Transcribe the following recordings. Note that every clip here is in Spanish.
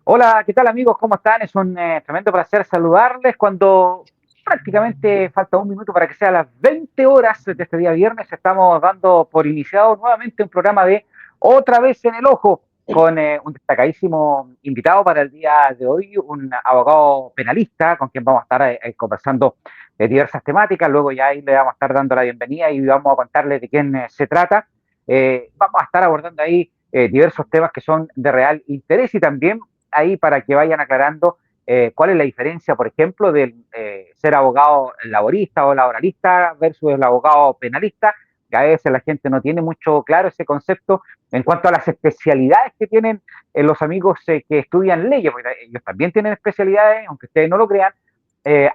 Hola, ¿qué tal amigos? ¿Cómo están? Es un tremendo placer saludarles cuando prácticamente falta un minuto para que sea las 20 horas de este día viernes. Estamos dando por iniciado nuevamente un programa de Otra vez en el Ojo con un destacadísimo invitado para el día de hoy, un abogado penalista con quien vamos a estar conversando de diversas temáticas. Luego ya ahí le vamos a estar dando la bienvenida y vamos a contarles de quién se trata. Vamos a estar abordando ahí diversos temas que son de real interés y también ahí para que vayan aclarando cuál es la diferencia, por ejemplo, de ser abogado laborista o laboralista versus el abogado penalista, que a veces la gente no tiene mucho claro ese concepto en cuanto a las especialidades que tienen los amigos que estudian leyes, porque ellos también tienen especialidades, aunque ustedes no lo crean,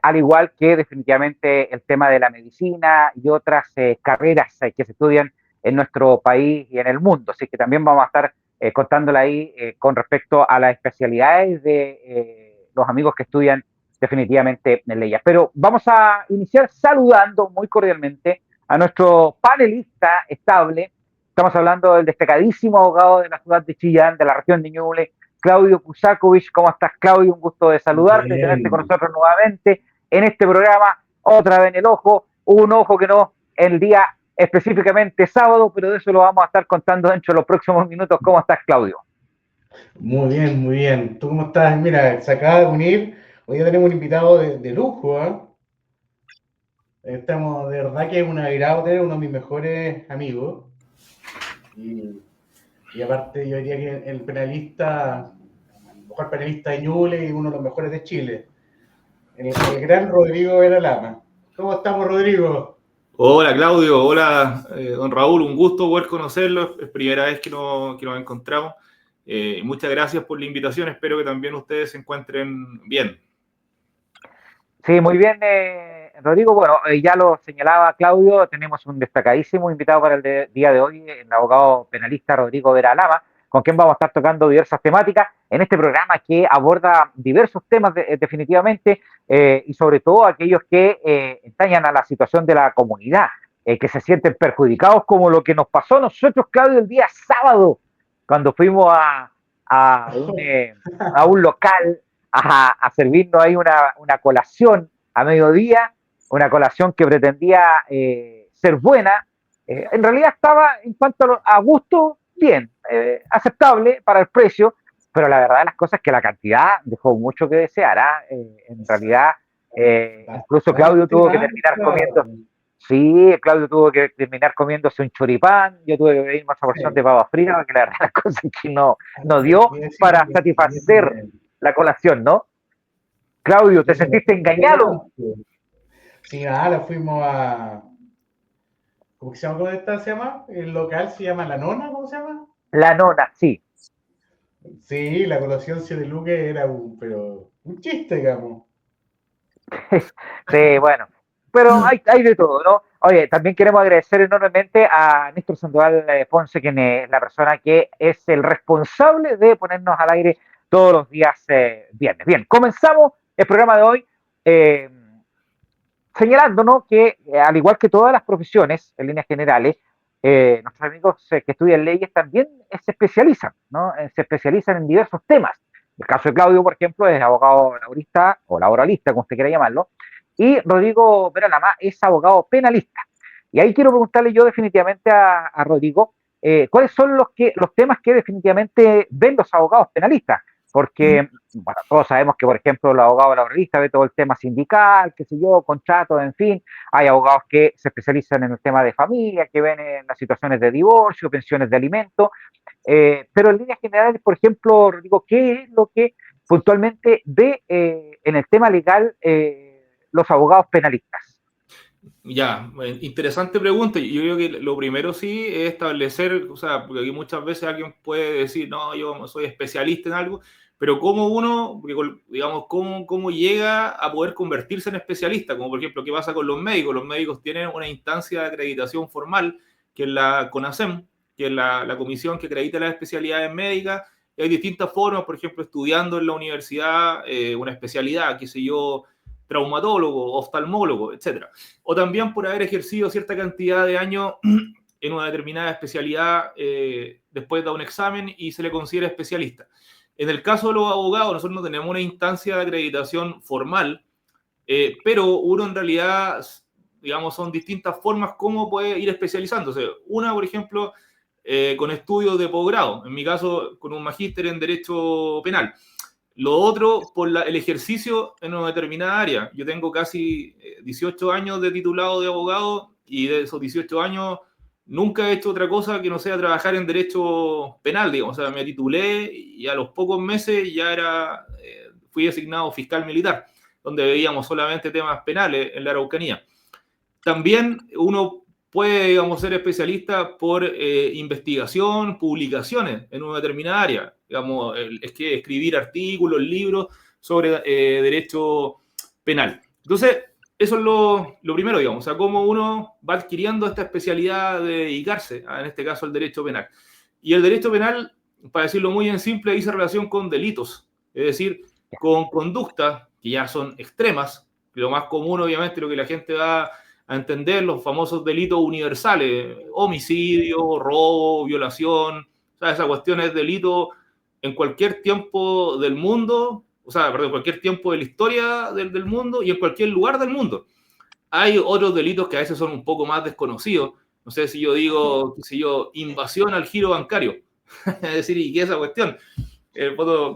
al igual que definitivamente el tema de la medicina y otras carreras que se estudian en nuestro país y en el mundo. Así que también vamos a estar contándole ahí con respecto a las especialidades de los amigos que estudian definitivamente en leyes. Pero vamos a iniciar saludando muy cordialmente a nuestro panelista estable. Estamos hablando del destacadísimo abogado de la ciudad de Chillán, de la región de Ñuble, Claudio Kusakovich. ¿Cómo estás, Claudio? Un gusto de saludarte, de tenerte con Bien, nosotros nuevamente en este programa, otra vez en el ojo, un ojo que no el día específicamente sábado, pero de eso lo vamos a estar contando dentro de los próximos minutos. ¿Cómo estás, Claudio? muy bien, muy bien. ¿Tú cómo estás? Mira, se acaba de unir. Hoy ya tenemos un invitado de lujo, ¿eh? Estamos, de verdad que es un agrado tener uno de mis mejores amigos. Y, y aparte, yo diría que el penalista, el mejor penalista de Ñuble y uno de los mejores de Chile, el gran Rodrigo Veralama. ¿Cómo estamos, Rodrigo? Hola Claudio, hola don Raúl, un gusto poder conocerlo, es primera vez que nos encontramos. Muchas gracias por la invitación, espero que también ustedes se encuentren bien. Sí, muy bien, Rodrigo. Bueno, ya lo señalaba Claudio, tenemos un destacadísimo invitado para día de hoy, el abogado penalista Rodrigo Vera Lama, con quien vamos a estar tocando diversas temáticas en este programa que aborda diversos temas definitivamente y sobre todo aquellos que entrañan a la situación de la comunidad, que se sienten perjudicados como lo que nos pasó a nosotros, Claudio, el día sábado, cuando fuimos a a un local a servirnos ahí una colación a mediodía, una colación que pretendía ser buena. En realidad estaba, en cuanto a gusto, bien, aceptable para el precio, pero la verdad de las cosas es que la cantidad dejó mucho que desear. En realidad, incluso Claudio Bastante tuvo que terminar alta. comiendo. Sí, Claudio tuvo que terminar comiéndose un choripán, yo tuve que pedirme otra porción de Sí. papa frita, porque la verdad las cosas es que no dio para Y eso satisfacer bien. la colación, ¿no? Claudio, Y ¿te eso sentiste engañado? bastante. Sí, nada, fuimos a. ¿Cómo se llama? ¿Cómo se llama? El local se llama La Nona, ¿cómo se llama? La nona, sí. Sí, la colación de Luque era pero un chiste, digamos. Sí, bueno. Pero hay de todo, ¿no? Oye, también queremos agradecer enormemente a Néstor Sandoval Ponce, quien es la persona que es el responsable de ponernos al aire todos los días viernes. Bien, comenzamos el programa de hoy eh, señalándonos que, al igual que todas las profesiones, en líneas generales, nuestros amigos que estudian leyes también se especializan, ¿no? Se especializan en diversos temas. El caso de Claudio, por ejemplo, es abogado laborista o laboralista, como usted quiera llamarlo, y Rodrigo Peralama es abogado penalista. Y ahí quiero preguntarle yo definitivamente a Rodrigo, ¿cuáles son los temas que definitivamente ven los abogados penalistas? Porque, bueno, todos sabemos que, por ejemplo, los abogados laboralistas ven todo el tema sindical, qué sé yo, contratos, en fin. Hay abogados que se especializan en el tema de familia, que ven en las situaciones de divorcio, pensiones de alimentos. Pero en líneas generales, por ejemplo, Rodrigo, ¿qué es lo que puntualmente ve en el tema legal los abogados penalistas? Ya, interesante pregunta. Yo creo que lo primero sí es establecer, o sea, porque aquí muchas veces alguien puede decir, no, yo soy especialista en algo, pero cómo uno, porque, digamos, cómo llega a poder convertirse en especialista, como por ejemplo, ¿qué pasa con los médicos? Los médicos tienen una instancia de acreditación formal, que es la CONASEM, que es la comisión que acredita las especialidades médicas, y hay distintas formas, por ejemplo, estudiando en la universidad una especialidad, qué sé yo, traumatólogo, oftalmólogo, etcétera, o también por haber ejercido cierta cantidad de años en una determinada especialidad después de un examen y se le considera especialista. En el caso de los abogados, nosotros no tenemos una instancia de acreditación formal, pero uno en realidad, digamos, son distintas formas como puede ir especializándose. Una, por ejemplo, con estudios de posgrado, en mi caso, con un magíster en Derecho Penal. Lo otro, por el ejercicio en una determinada área. Yo tengo casi 18 años de titulado de abogado y de esos 18 años nunca he hecho otra cosa que no sea trabajar en derecho penal, digamos. O sea, me titulé y a los pocos meses ya fui designado fiscal militar, donde veíamos solamente temas penales en la Araucanía. También uno puede, digamos, ser especialista por investigación, publicaciones en una determinada área. Digamos, es que escribir artículos, libros sobre derecho penal. Entonces, eso es lo primero, digamos, o sea, cómo uno va adquiriendo esta especialidad de dedicarse, en este caso, al derecho penal. Y el derecho penal, para decirlo muy en simple, dice relación con delitos, es decir, con conductas que ya son extremas. Lo más común, obviamente, lo que la gente va a entender, los famosos delitos universales, homicidio, robo, violación, o sea, esa cuestión es delito en cualquier tiempo del mundo, o sea, perdón, cualquier tiempo de la historia del mundo y en cualquier lugar del mundo. Hay otros delitos que a veces son un poco más desconocidos. No sé si yo digo, qué sé yo, invasión al giro bancario. Es decir, ¿y qué es esa cuestión?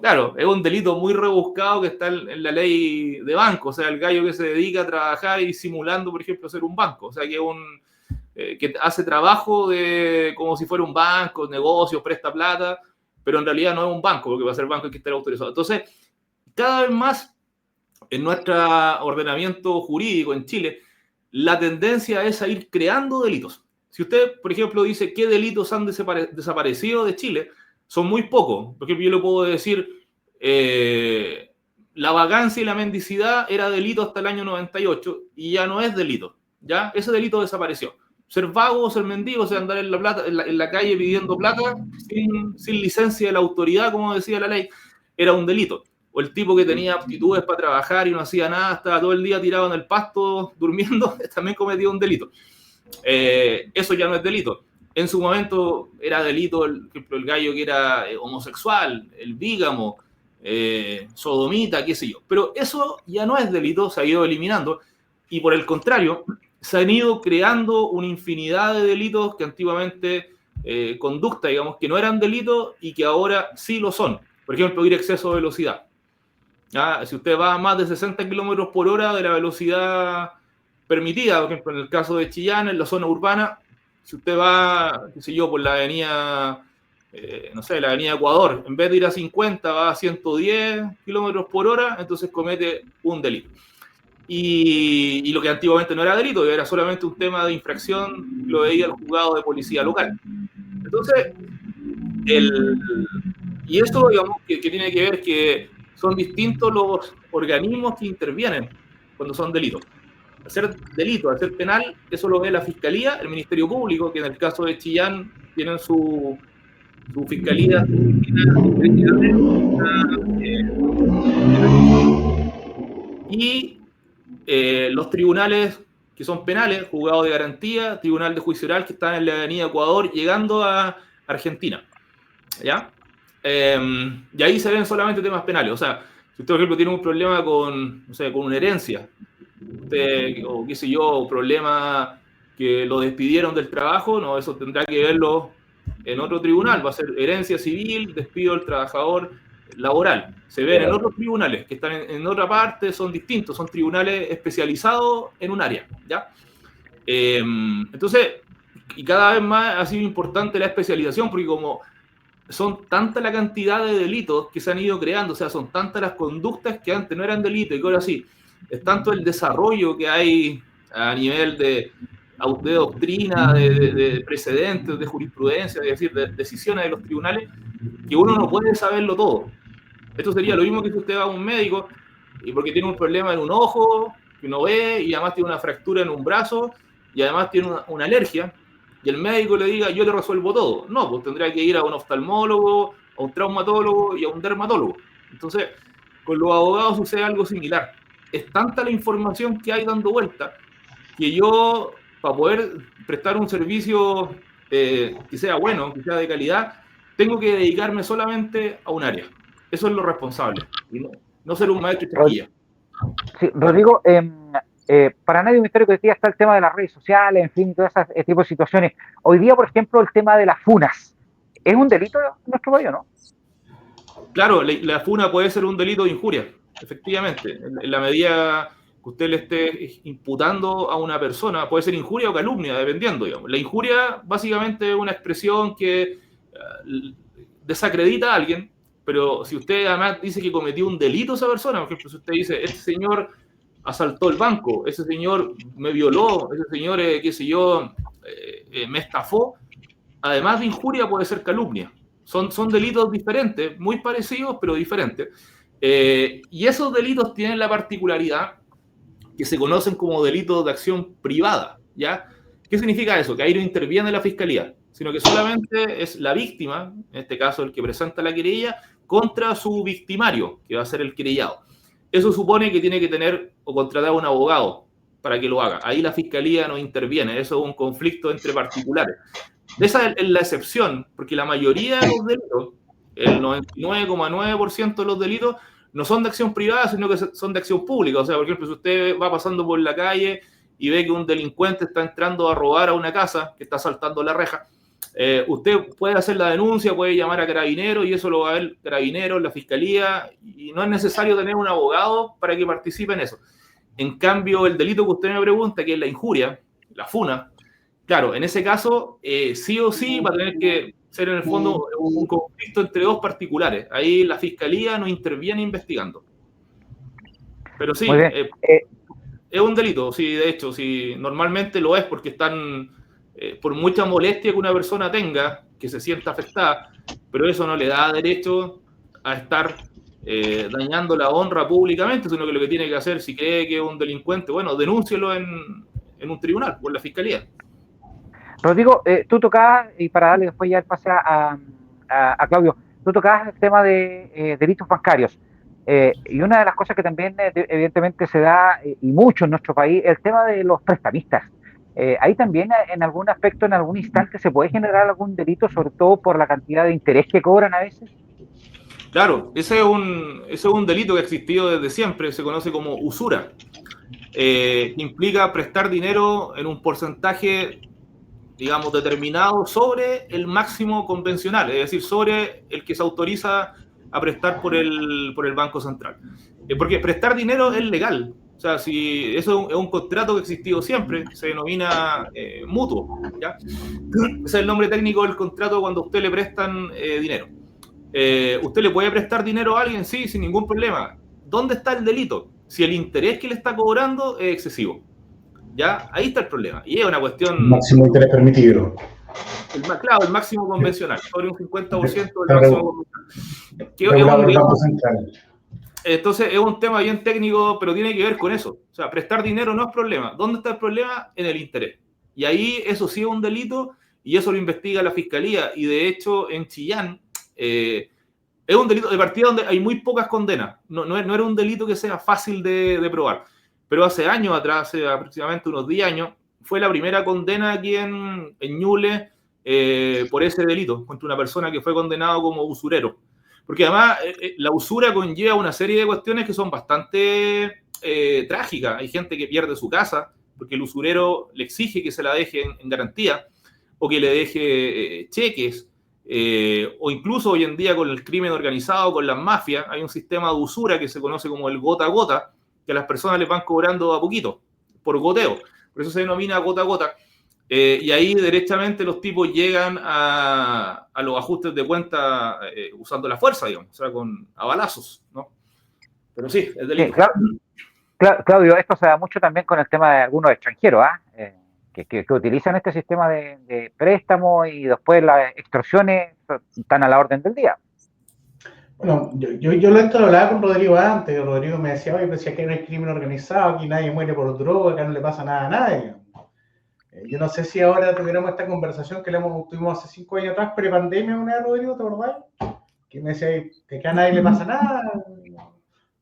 Claro, es un delito muy rebuscado que está en la ley de banco. O sea, el gallo que se dedica a trabajar y simulando, por ejemplo, ser un banco. O sea, que hace trabajo como si fuera un banco, negocio, presta plata, pero en realidad no es un banco, porque para ser banco hay que estar autorizado. Entonces, cada vez más en nuestro ordenamiento jurídico en Chile, la tendencia es a ir creando delitos. Si usted, por ejemplo, dice qué delitos han desaparecido de Chile, son muy pocos. Por ejemplo, yo le puedo decir, la vagancia y la mendicidad era delito hasta el año 98 y ya no es delito. ¿Ya? Ese delito desapareció. Ser vago, ser mendigo, o sea, andar en la calle pidiendo plata sin licencia de la autoridad, como decía la ley, era un delito. O el tipo que tenía aptitudes para trabajar y no hacía nada, estaba todo el día tirado en el pasto durmiendo, también cometió un delito. Eso ya no es delito. En su momento era delito, por ejemplo, el gallo que era homosexual, el bígamo, sodomita, qué sé yo. Pero eso ya no es delito, se ha ido eliminando. Y por el contrario, se han ido creando una infinidad de delitos que antiguamente, conducta, digamos, que no eran delitos y que ahora sí lo son. Por ejemplo, ir a exceso de velocidad. Si usted va a más de 60 kilómetros por hora de la velocidad permitida, por ejemplo, en el caso de Chillán, en la zona urbana, si usted va, qué sé yo, por la avenida, no sé, la avenida Ecuador, en vez de ir a 50, va a 110 kilómetros por hora, entonces comete un delito. Y lo que antiguamente no era delito, era solamente un tema de infracción, lo veía el juzgado de policía local. Entonces, y esto, digamos, que tiene que ver que son distintos los organismos que intervienen cuando son delitos. Hacer delito, hacer penal, eso lo ve la Fiscalía, el Ministerio Público, que en el caso de Chillán tienen su fiscalía, y los tribunales que son penales, juzgado de garantía, tribunal de juicio oral que está en la avenida Ecuador, llegando a Argentina. ¿Ya? Y ahí se ven solamente temas penales. O sea, si usted, por ejemplo, tiene un problema con, no sé, con una herencia, o qué sé yo, problema que lo despidieron del trabajo, no, eso tendrá que verlo en otro tribunal. Va a ser herencia civil, despido del trabajador laboral. Se ven en otros tribunales que están en otra parte, son distintos, son tribunales especializados en un área. ¿Ya? Entonces, y cada vez más ha sido importante la especialización, porque como son tanta la cantidad de delitos que se han ido creando, o sea, son tantas las conductas que antes no eran delitos y que ahora sí, es tanto el desarrollo que hay a nivel de doctrina, de precedentes, de jurisprudencia, es decir, de decisiones de los tribunales, que uno no puede saberlo todo. Esto sería lo mismo que si usted va a un médico y porque tiene un problema en un ojo, que no ve, y además tiene una fractura en un brazo, y además tiene una alergia, y el médico le diga, yo le resuelvo todo. No, pues tendría que ir a un oftalmólogo, a un traumatólogo y a un dermatólogo. Entonces, con los abogados sucede algo similar. Es tanta la información que hay dando vuelta que yo, para poder prestar un servicio que sea bueno, que sea de calidad, tengo que dedicarme solamente a un área. Eso es lo responsable, y no ser un maestro chiquilla. Sí, Rodrigo, para nadie es un misterio que hoy día está el tema de las redes sociales, en fin, todas esas tipo de situaciones. Hoy día, por ejemplo, el tema de las funas, ¿es un delito en nuestro país o no? Claro, la funa puede ser un delito de injuria, efectivamente. En la medida que usted le esté imputando a una persona, puede ser injuria o calumnia, dependiendo, digamos. La injuria, básicamente, es una expresión que desacredita a alguien, pero si usted además dice que cometió un delito esa persona, por ejemplo, si usted dice, este señor asaltó el banco, ese señor me violó, ese señor, qué sé yo, me estafó, además de injuria puede ser calumnia. Son delitos diferentes, muy parecidos, pero diferentes. Y esos delitos tienen la particularidad que se conocen como delitos de acción privada, ¿ya? ¿Qué significa eso? Que ahí no interviene la fiscalía, sino que solamente es la víctima, en este caso el que presenta la querella, contra su victimario, que va a ser el querellado. Eso supone que tiene que tener o contratar a un abogado para que lo haga. Ahí la fiscalía no interviene, eso es un conflicto entre particulares. Esa es la excepción, porque la mayoría de los delitos, el 99,9% de los delitos, no son de acción privada, sino que son de acción pública. O sea, por ejemplo, si usted va pasando por la calle y ve que un delincuente está entrando a robar a una casa, que está saltando la reja, usted puede hacer la denuncia, puede llamar a Carabineros y eso lo va a ver Carabineros, la Fiscalía, y no es necesario tener un abogado para que participe en eso. En cambio, el delito que usted me pregunta, que es la injuria, la funa, claro, en ese caso, sí o sí va a tener que ser en el fondo un conflicto entre dos particulares. Ahí la fiscalía no interviene investigando. Pero sí, es un delito, sí, de hecho, sí, normalmente lo es porque están, por mucha molestia que una persona tenga, que se sienta afectada, pero eso no le da derecho a estar dañando la honra públicamente, sino que lo que tiene que hacer, si cree que es un delincuente, bueno, denúncielo en un tribunal o en la fiscalía. Rodrigo, tú tocabas, y para darle después ya el pase a Claudio, tú tocabas el tema de delitos bancarios. Y una de las cosas que también evidentemente se da, y mucho en nuestro país, el tema de los prestamistas. Ahí también en algún aspecto, en algún instante, se puede generar algún delito, sobre todo por la cantidad de interés que cobran a veces. Claro, ese es un delito que ha existido desde siempre, se conoce como usura. Implica prestar dinero en un porcentaje, digamos, determinado sobre el máximo convencional, es decir, sobre el que se autoriza a prestar por el Banco Central. Porque prestar dinero es legal. O sea, si eso es un contrato que ha existido siempre, se denomina mutuo, ¿ya? Ese es el nombre técnico del contrato cuando a usted le prestan dinero. ¿Usted le puede prestar dinero a alguien? Sí, sin ningún problema. ¿Dónde está el delito? Si el interés que le está cobrando es excesivo. ¿Ya? Ahí está el problema. Y es una cuestión... Máximo interés permitido. Claro, el máximo convencional, sobre un 50% del máximo convencional. Que es un Banco Central. Entonces es un tema bien técnico, pero tiene que ver con eso. O sea, prestar dinero no es problema. ¿Dónde está el problema? En el interés. Y ahí eso sí es un delito y eso lo investiga la Fiscalía. Y de hecho en Chillán es un delito de partida donde hay muy pocas condenas. No era un delito que sea fácil de probar. Pero hace años atrás, hace aproximadamente unos 10 años, fue la primera condena aquí en Ñuble por ese delito, contra una persona que fue condenado como usurero. Porque además la usura conlleva una serie de cuestiones que son bastante trágicas. Hay gente que pierde su casa porque el usurero le exige que se la deje en garantía o que le deje cheques. O incluso hoy en día con el crimen organizado, con las mafias, hay un sistema de usura que se conoce como el gota a gota, que a las personas les van cobrando a poquito, por goteo. Por eso se denomina gota a gota. Y ahí derechamente los tipos llegan a los ajustes de cuenta usando la fuerza, digamos, o sea, a balazos, ¿no? Pero sí, es delito. Sí, Claudio, esto se da mucho también con el tema de algunos extranjeros, que utilizan este sistema de préstamo y después las extorsiones están a la orden del día. Bueno, yo lo he hablado con Rodrigo antes. Rodrigo me decía, oye, pero si aquí no hay crimen organizado, aquí nadie muere por droga, acá no le pasa nada a nadie. Yo no sé si ahora tuviéramos esta conversación que tuvimos hace 5 años atrás, pre-pandemia, una vez, Rodrigo, ¿te acordás? Que me decía que acá a nadie le pasa nada,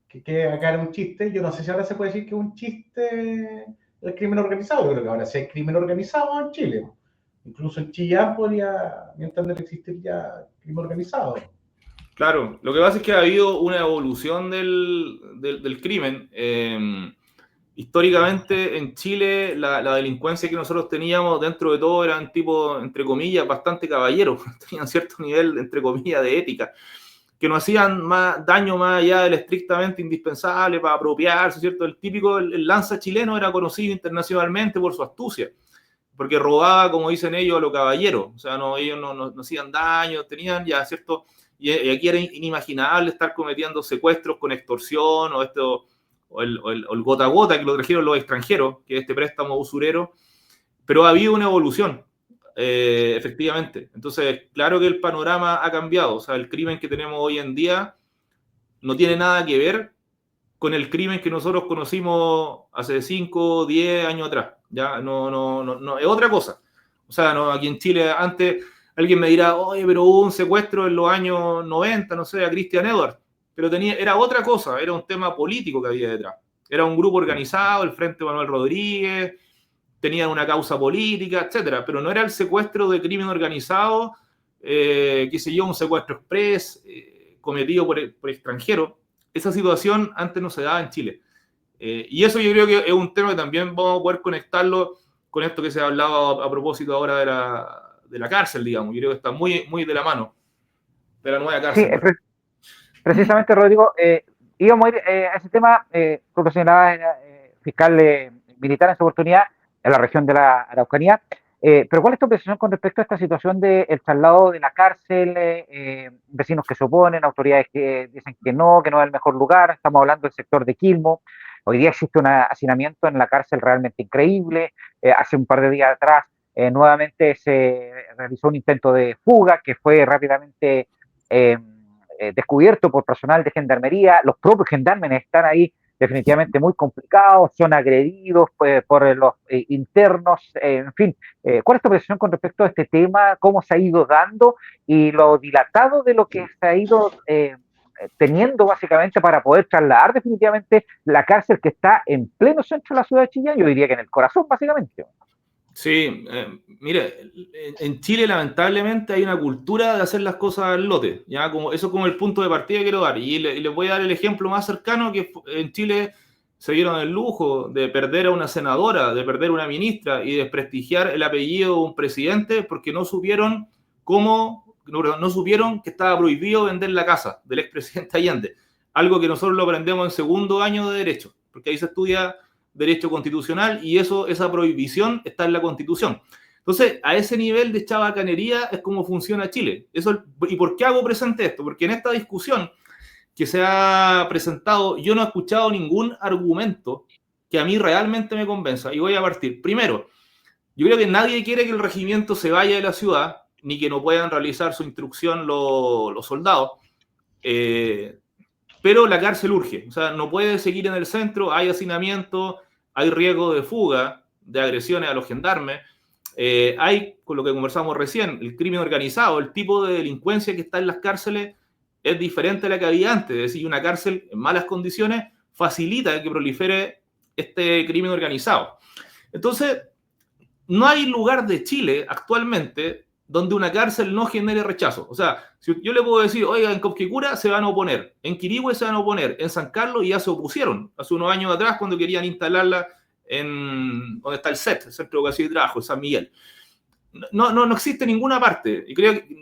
que acá era un chiste. Yo no sé si ahora se puede decir que es un chiste el crimen organizado. Yo creo que ahora sí hay crimen organizado en Chile. Incluso en Chillán podría, mientras no existir ya crimen organizado. Claro, lo que pasa es que ha habido una evolución del crimen. Históricamente en Chile la delincuencia que nosotros teníamos dentro de todo eran tipo, entre comillas, bastante caballeros, tenían cierto nivel, entre comillas, de ética, que no hacían más daño más allá del estrictamente indispensable para apropiarse, ¿cierto? El típico, el lanza chileno era conocido internacionalmente por su astucia, porque robaba, como dicen ellos, a los caballeros, o sea, no, ellos no hacían daño, tenían ya, ¿cierto? Y aquí era inimaginable estar cometiendo secuestros con extorsión o esto, o el gota a gota que lo trajeron los extranjeros, que es este préstamo usurero, pero ha habido una evolución, efectivamente. Entonces, claro que el panorama ha cambiado, o sea, el crimen que tenemos hoy en día no tiene nada que ver con el crimen que nosotros conocimos hace 5, 10 años atrás. Ya no, es otra cosa. O sea, no, aquí en Chile antes alguien me dirá, oye, pero hubo un secuestro en los años 90, no sé, a Christian Edwards, pero era otra cosa, era un tema político que había detrás. Era un grupo organizado, el Frente Manuel Rodríguez, tenían una causa política, etcétera, pero no era el secuestro de crimen organizado, qué sé yo, un secuestro express cometido por extranjeros. Esa situación antes no se daba en Chile. Y eso yo creo que es un tema que también vamos a poder conectarlo con esto que se ha hablado a propósito ahora de la cárcel, digamos. Yo creo que está muy, muy de la mano, de la nueva Sí, cárcel. precisamente, Rodrigo, íbamos a ir a ese tema, tú lo señalabas, era fiscal militar en esa oportunidad en la región de la Araucanía, pero ¿cuál es tu percepción con respecto a esta situación del traslado de la cárcel, vecinos que se oponen, autoridades que dicen que no es el mejor lugar? Estamos hablando del sector de Quilmo. Hoy día existe un hacinamiento en la cárcel realmente increíble. Hace un par de días atrás nuevamente se realizó un intento de fuga que fue rápidamente eh, descubierto por personal de gendarmería. Los propios gendarmes están ahí definitivamente muy complicados, son agredidos por los internos, en fin. ¿Cuál es tu percepción con respecto a este tema? ¿Cómo se ha ido dando y lo dilatado de lo que se ha ido teniendo básicamente para poder trasladar definitivamente la cárcel que está en pleno centro de la ciudad de Chillán? Yo diría que en el corazón, básicamente. Sí, mire, en Chile lamentablemente hay una cultura de hacer las cosas al lote, ¿ya? Eso es como el punto de partida que quiero dar. Y les voy a dar el ejemplo más cercano, que en Chile se dieron el lujo de perder a una senadora, de perder a una ministra y desprestigiar el apellido de un presidente porque no supieron no supieron que estaba prohibido vender la casa del expresidente Allende. Algo que nosotros lo aprendemos en segundo año de Derecho, porque ahí se estudia derecho constitucional y esa prohibición está en la Constitución. Entonces, a ese nivel de chabacanería es como funciona Chile. ¿Y por qué hago presente esto? Porque en esta discusión que se ha presentado, yo no he escuchado ningún argumento que a mí realmente me convenza. Y voy a partir. Primero, yo creo que nadie quiere que el regimiento se vaya de la ciudad, ni que no puedan realizar su instrucción los soldados. Pero la cárcel urge, o sea, no puede seguir en el centro, hay hacinamiento, hay riesgo de fuga, de agresiones a los gendarmes, hay, con lo que conversamos recién, el crimen organizado, el tipo de delincuencia que está en las cárceles es diferente a la que había antes, es decir, una cárcel en malas condiciones facilita que prolifere este crimen organizado. Entonces, no hay lugar de Chile actualmente donde una cárcel no genere rechazo. O sea, si yo le puedo decir, oiga, en Copquecura se van a oponer, en Quirihue se van a oponer, en San Carlos ya se opusieron, hace unos años atrás cuando querían instalarla en donde está el CET, el Centro de Educación y Trabajo, en San Miguel. No existe ninguna parte. Y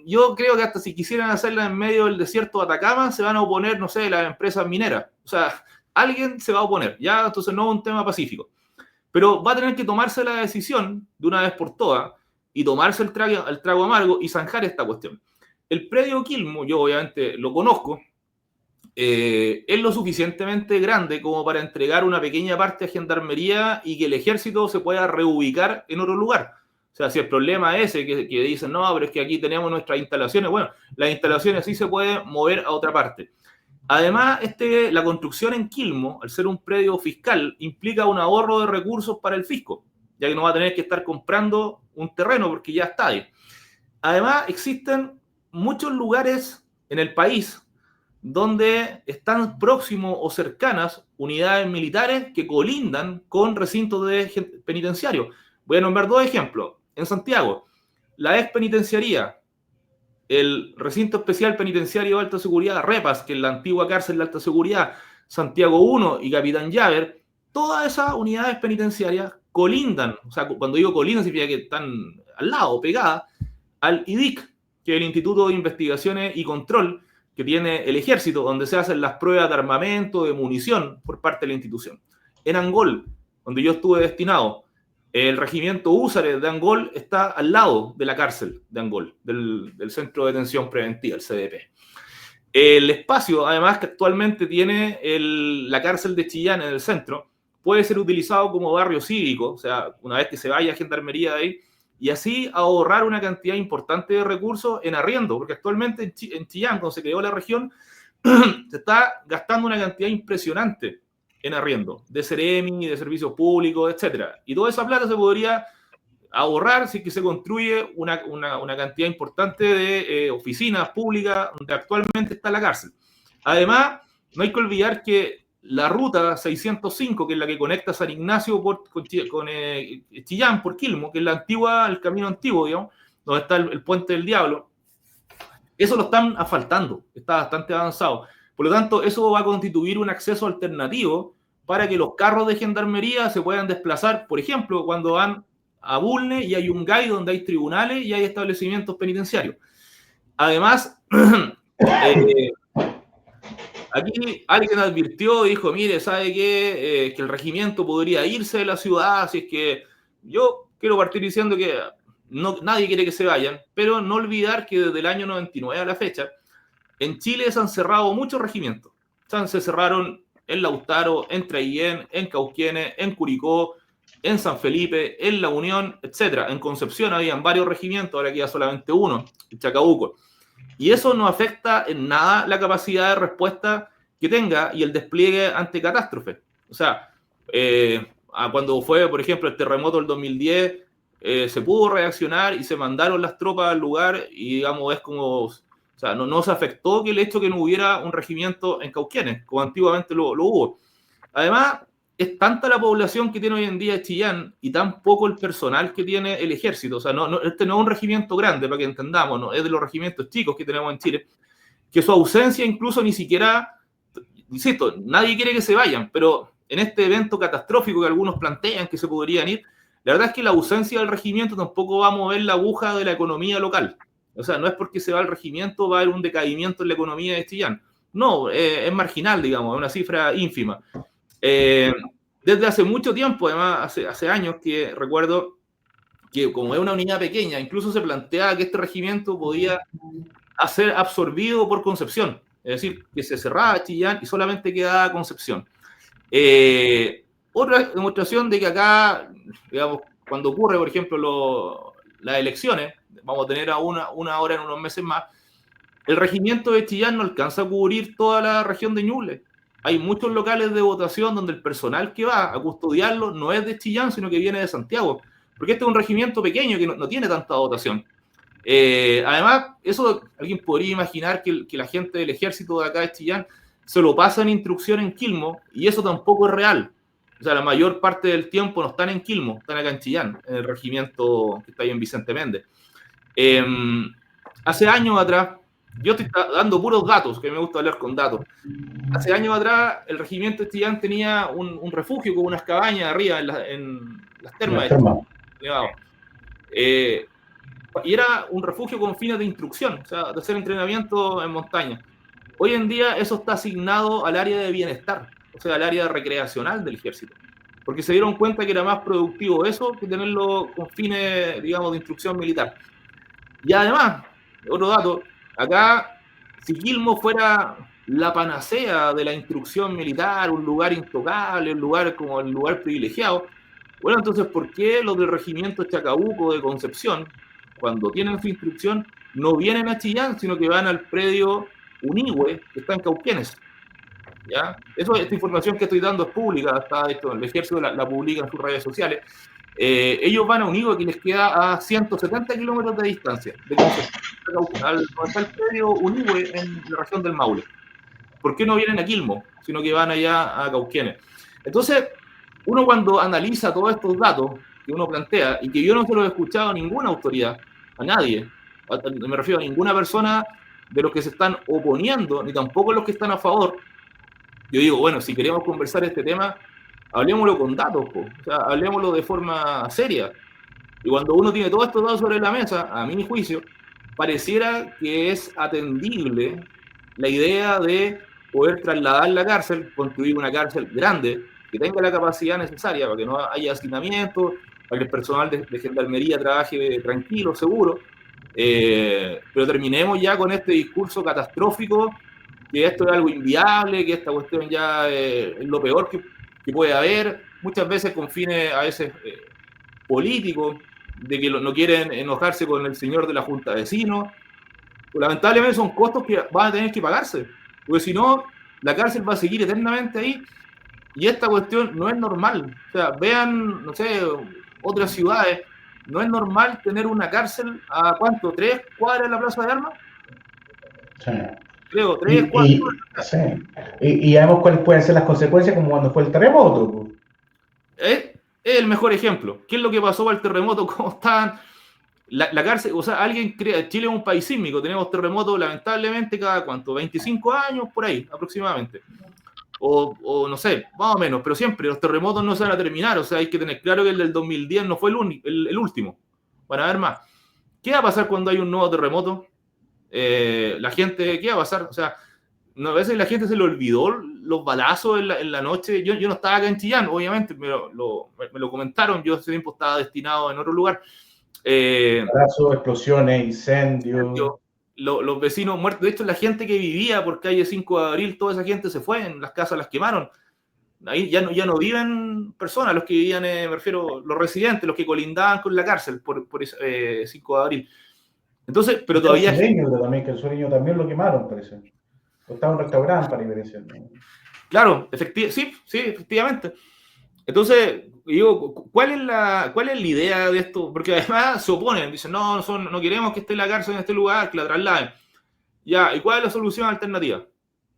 yo creo que hasta si quisieran hacerla en medio del desierto de Atacama, se van a oponer, no sé, las empresas mineras. O sea, alguien se va a oponer, ¿ya? Entonces no es un tema pacífico. Pero va a tener que tomarse la decisión de una vez por todas y tomarse el trago amargo y zanjar esta cuestión. El predio Quilmo, yo obviamente lo conozco, es lo suficientemente grande como para entregar una pequeña parte a Gendarmería y que el ejército se pueda reubicar en otro lugar. O sea, si el problema es ese, que dicen, no, pero es que aquí tenemos nuestras instalaciones, bueno, las instalaciones sí se pueden mover a otra parte. Además, la construcción en Quilmo, al ser un predio fiscal, implica un ahorro de recursos para el fisco, ya que no va a tener que estar comprando un terreno porque ya está ahí. Además, existen muchos lugares en el país donde están próximos o cercanas unidades militares que colindan con recintos penitenciarios. Voy a nombrar dos ejemplos. En Santiago, la ex penitenciaría el Recinto Especial Penitenciario de Alta Seguridad, REPAS, que es la antigua cárcel de alta seguridad, Santiago 1 y Capitán Llaver, todas esas unidades penitenciarias colindan, o sea, cuando digo colindan significa que están al lado, pegadas, al IDIC, que es el Instituto de Investigaciones y Control que tiene el Ejército, donde se hacen las pruebas de armamento, de munición por parte de la institución. En Angol, donde yo estuve destinado, el regimiento Húsares de Angol está al lado de la cárcel de Angol, del Centro de Detención Preventiva, el CDP. El espacio, además, que actualmente tiene la cárcel de Chillán en el centro, puede ser utilizado como barrio cívico, o sea, una vez que se vaya Gendarmería de ahí, y así ahorrar una cantidad importante de recursos en arriendo, porque actualmente en Chillán, cuando se creó la región, se está gastando una cantidad impresionante en arriendo, de Ceremi, de servicios públicos, etc. Y toda esa plata se podría ahorrar si que se construye una cantidad importante de oficinas públicas donde actualmente está la cárcel. Además, no hay que olvidar que la ruta 605, que es la que conecta San Ignacio con Chillán por Quilmo, que es el camino antiguo, digamos, donde está el Puente del Diablo, eso lo están asfaltando, está bastante avanzado. Por lo tanto, eso va a constituir un acceso alternativo para que los carros de gendarmería se puedan desplazar, por ejemplo, cuando van a Bulne y hay un GAI donde hay tribunales y hay establecimientos penitenciarios. Además, aquí alguien advirtió, dijo, mire, ¿sabe qué? Que el regimiento podría irse de la ciudad, así es que yo quiero partir diciendo que nadie quiere que se vayan, pero no olvidar que desde el año 99 a la fecha, en Chile se han cerrado muchos regimientos. Se cerraron en Lautaro, en Traillén, en Cauquenes, en Curicó, en San Felipe, en La Unión, etc. En Concepción habían varios regimientos, ahora queda solamente uno, en Chacabuco. Y eso no afecta en nada la capacidad de respuesta que tenga y el despliegue ante catástrofe. O sea, cuando fue, por ejemplo, el terremoto del 2010, se pudo reaccionar y se mandaron las tropas al lugar y, digamos, es como... O sea, no se afectó que el hecho que no hubiera un regimiento en Cauquenes, como antiguamente lo hubo. Además, es tanta la población que tiene hoy en día Chillán y tan poco el personal que tiene el ejército. O sea, este no es un regimiento grande, para que entendamos, no es de los regimientos chicos que tenemos en Chile, que su ausencia incluso ni siquiera, insisto, nadie quiere que se vayan, pero en este evento catastrófico que algunos plantean que se podrían ir, la verdad es que la ausencia del regimiento tampoco va a mover la aguja de la economía local. O sea, no es porque se va el regimiento, va a haber un decaimiento en la economía de Chillán. No, es marginal, digamos, es una cifra ínfima. Desde hace mucho tiempo, además, hace años que recuerdo que como es una unidad pequeña, incluso se planteaba que este regimiento podía ser absorbido por Concepción. Es decir, que se cerraba Chillán y solamente quedaba Concepción. Otra demostración de que acá, digamos, cuando ocurre, por ejemplo, las elecciones, vamos a tener a una hora en unos meses más, el regimiento de Chillán no alcanza a cubrir toda la región de Ñuble. Hay muchos locales de votación donde el personal que va a custodiarlo no es de Chillán, sino que viene de Santiago, porque este es un regimiento pequeño que no tiene tanta votación. Además, eso alguien podría imaginar que la gente del ejército de acá de Chillán se lo pasa en instrucción en Quilmo, y eso tampoco es real. O sea, la mayor parte del tiempo no están en Quilmo, están acá en Chillán, en el regimiento que está ahí en Vicente Méndez. Hace años atrás, yo estoy dando puros datos, que me gusta hablar con datos. Hace años atrás, el regimiento de Chillán tenía un refugio con unas cabañas arriba en las termas. Y era un refugio con fines de instrucción, o sea, de hacer entrenamiento en montaña. Hoy en día eso está asignado al área de bienestar, o sea, al área recreacional del ejército. Porque se dieron cuenta que era más productivo eso que tenerlo con fines, digamos, de instrucción militar. Y además, otro dato, acá, si Quilmo fuera la panacea de la instrucción militar, un lugar intocable, un lugar como el lugar privilegiado, bueno, entonces, ¿por qué los del regimiento Chacabuco de Concepción, cuando tienen su instrucción, no vienen a Chillán, sino que van al predio Unigüe, que está en Cauquenes? ¿Ya? Esta información que estoy dando es pública, está esto, el ejército la publica en sus redes sociales. Ellos van a Unigüe, que les queda a 170 kilómetros de distancia, de Concepción, está el predio Unigüe en la región del Maule. ¿Por qué no vienen a Quilmo, sino que van allá a Cauquenes? Entonces, uno cuando analiza todos estos datos que uno plantea, y que yo no se los he escuchado a ninguna autoridad, a nadie, me refiero a ninguna persona de los que se están oponiendo, ni tampoco los que están a favor. Yo digo, bueno, si queremos conversar este tema, hablemoslo con datos, po. O sea, hablemoslo de forma seria. Y cuando uno tiene todos estos datos sobre la mesa, a mi juicio, pareciera que es atendible la idea de poder trasladar la cárcel, construir una cárcel grande, que tenga la capacidad necesaria para que no haya hacinamiento, para que el personal de gendarmería trabaje tranquilo, seguro, pero terminemos ya con este discurso catastrófico, que esto es algo inviable, que esta cuestión ya es lo peor que puede haber, muchas veces con fines a veces políticos, de que no quieren enojarse con el señor de la Junta de Vecinos. Lamentablemente son costos que van a tener que pagarse, porque si no, la cárcel va a seguir eternamente ahí, y esta cuestión no es normal. O sea, vean, no sé, otras ciudades, no es normal tener una cárcel a ¿cuánto? ¿3 cuadras de la Plaza de Armas? Sí. Creo, 3, 4. Sí. Y ya vemos cuáles pueden ser las consecuencias, como cuando fue el terremoto. Es el mejor ejemplo. ¿Qué es lo que pasó para el terremoto? ¿Cómo estaban? La cárcel, o sea, alguien crea, Chile es un país sísmico, tenemos terremotos lamentablemente cada ¿cuánto? 25 años por ahí aproximadamente. O no sé, más o menos, pero siempre los terremotos no se van a terminar, o sea, hay que tener claro que el del 2010 no fue el último, van a haber más. ¿Qué va a pasar cuando hay un nuevo terremoto? La gente, ¿qué va a pasar? O sea, a veces la gente se le olvidó los balazos en la noche. Yo no estaba acá en Chillán, obviamente, me lo comentaron, yo ese tiempo estaba destinado en otro lugar. Balazos, explosiones, incendios. Los vecinos muertos, de hecho la gente que vivía por calle 5 de Abril, toda esa gente se fue, en las casas las quemaron. Ahí ya no viven personas, los que vivían, me refiero, los residentes, los que colindaban con la cárcel por 5 de Abril. Entonces, pero todavía... También, que el sureño también lo quemaron, parece. Estaba en un restaurante para diferencia, ¿no? Claro, sí, efectivamente. Entonces, digo, ¿cuál es la idea de esto? Porque además se oponen, dicen, no queremos que esté la cárcel en este lugar, que la trasladen. Ya, ¿y cuál es la solución alternativa?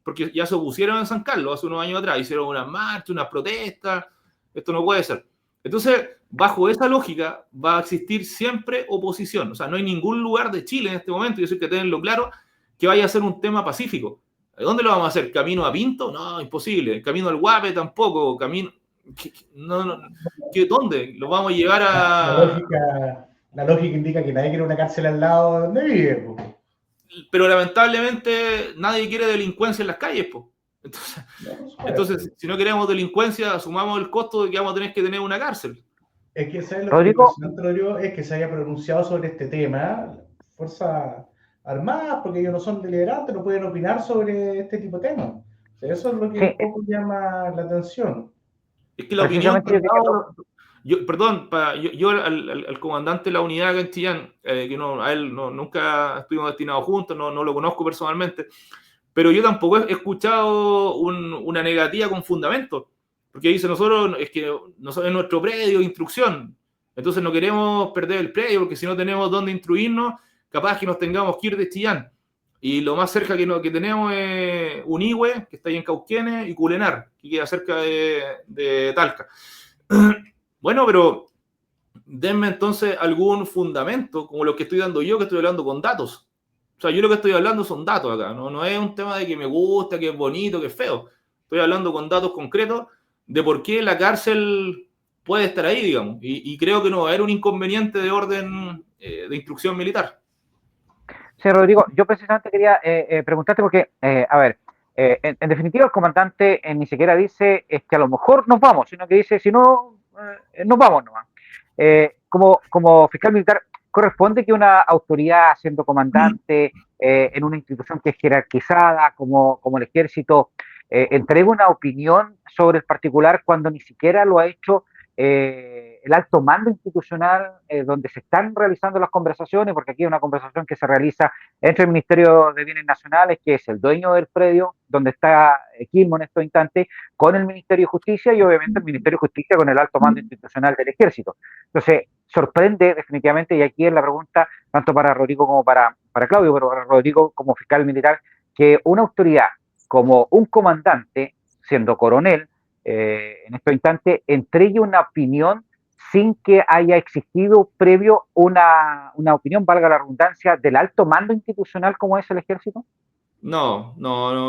Porque ya se opusieron en San Carlos hace unos años atrás, hicieron unas marchas, unas protestas, esto no puede ser. Entonces, bajo esa lógica, va a existir siempre oposición. O sea, no hay ningún lugar de Chile en este momento, y eso hay que tenerlo claro, que vaya a ser un tema pacífico. ¿Dónde lo vamos a hacer? ¿Camino a Pinto? No, imposible. ¿Camino al Guape? Tampoco. ¿Dónde? ¿Lo vamos a llevar a...? La lógica indica que nadie quiere una cárcel al lado de donde vive. Pero lamentablemente nadie quiere delincuencia en las calles, pues. Entonces, si no queremos delincuencia, asumamos el costo de que vamos a tener que tener una cárcel. Es que ¿sabes lo que Rodrigo, es que se haya pronunciado sobre este tema Fuerzas Armadas, porque ellos no son deliberantes, no pueden opinar sobre este tipo de temas. O sea, eso es lo que un poco llama la atención. Es que la opinión... Perdón, yo al comandante de la unidad acá en Chillán, que a él nunca estuvimos destinados juntos, no lo conozco personalmente, pero yo tampoco he escuchado una negativa con fundamento, porque dice, es nuestro predio de instrucción, entonces no queremos perder el predio, porque si no tenemos dónde instruirnos, capaz que nos tengamos que ir de Chillán. Y lo más cerca que tenemos es Unihue, que está ahí en Cauquenes, y Culenar, que queda cerca de Talca. Bueno, pero denme entonces algún fundamento, como lo que estoy dando yo, que estoy hablando con datos. O sea, yo lo que estoy hablando son datos acá, no es un tema de que me gusta, que es bonito, que es feo. Estoy hablando con datos concretos de por qué la cárcel puede estar ahí, digamos. Y creo que no va a haber un inconveniente de orden de instrucción militar. Sí, Rodrigo, yo precisamente quería preguntarte porque, a ver, en definitiva el comandante ni siquiera dice que a lo mejor nos vamos, sino que dice, si no, nos vamos nomás. Como fiscal militar, corresponde que una autoridad, siendo comandante en una institución que es jerarquizada, como el ejército, entregue una opinión sobre el particular cuando ni siquiera lo ha hecho el alto mando institucional donde se están realizando las conversaciones, porque aquí hay una conversación que se realiza entre el Ministerio de Bienes Nacionales, que es el dueño del predio donde está Quilmo en estos instantes, con el Ministerio de Justicia y obviamente el Ministerio de Justicia con el alto mando institucional del Ejército. Entonces, sorprende definitivamente, y aquí es la pregunta tanto para Rodrigo como para Claudio, pero para Rodrigo como fiscal militar, que una autoridad como un comandante, siendo coronel, en estos instantes, entregue una opinión sin que haya existido previo una opinión, valga la redundancia, del alto mando institucional como es el ejército? No,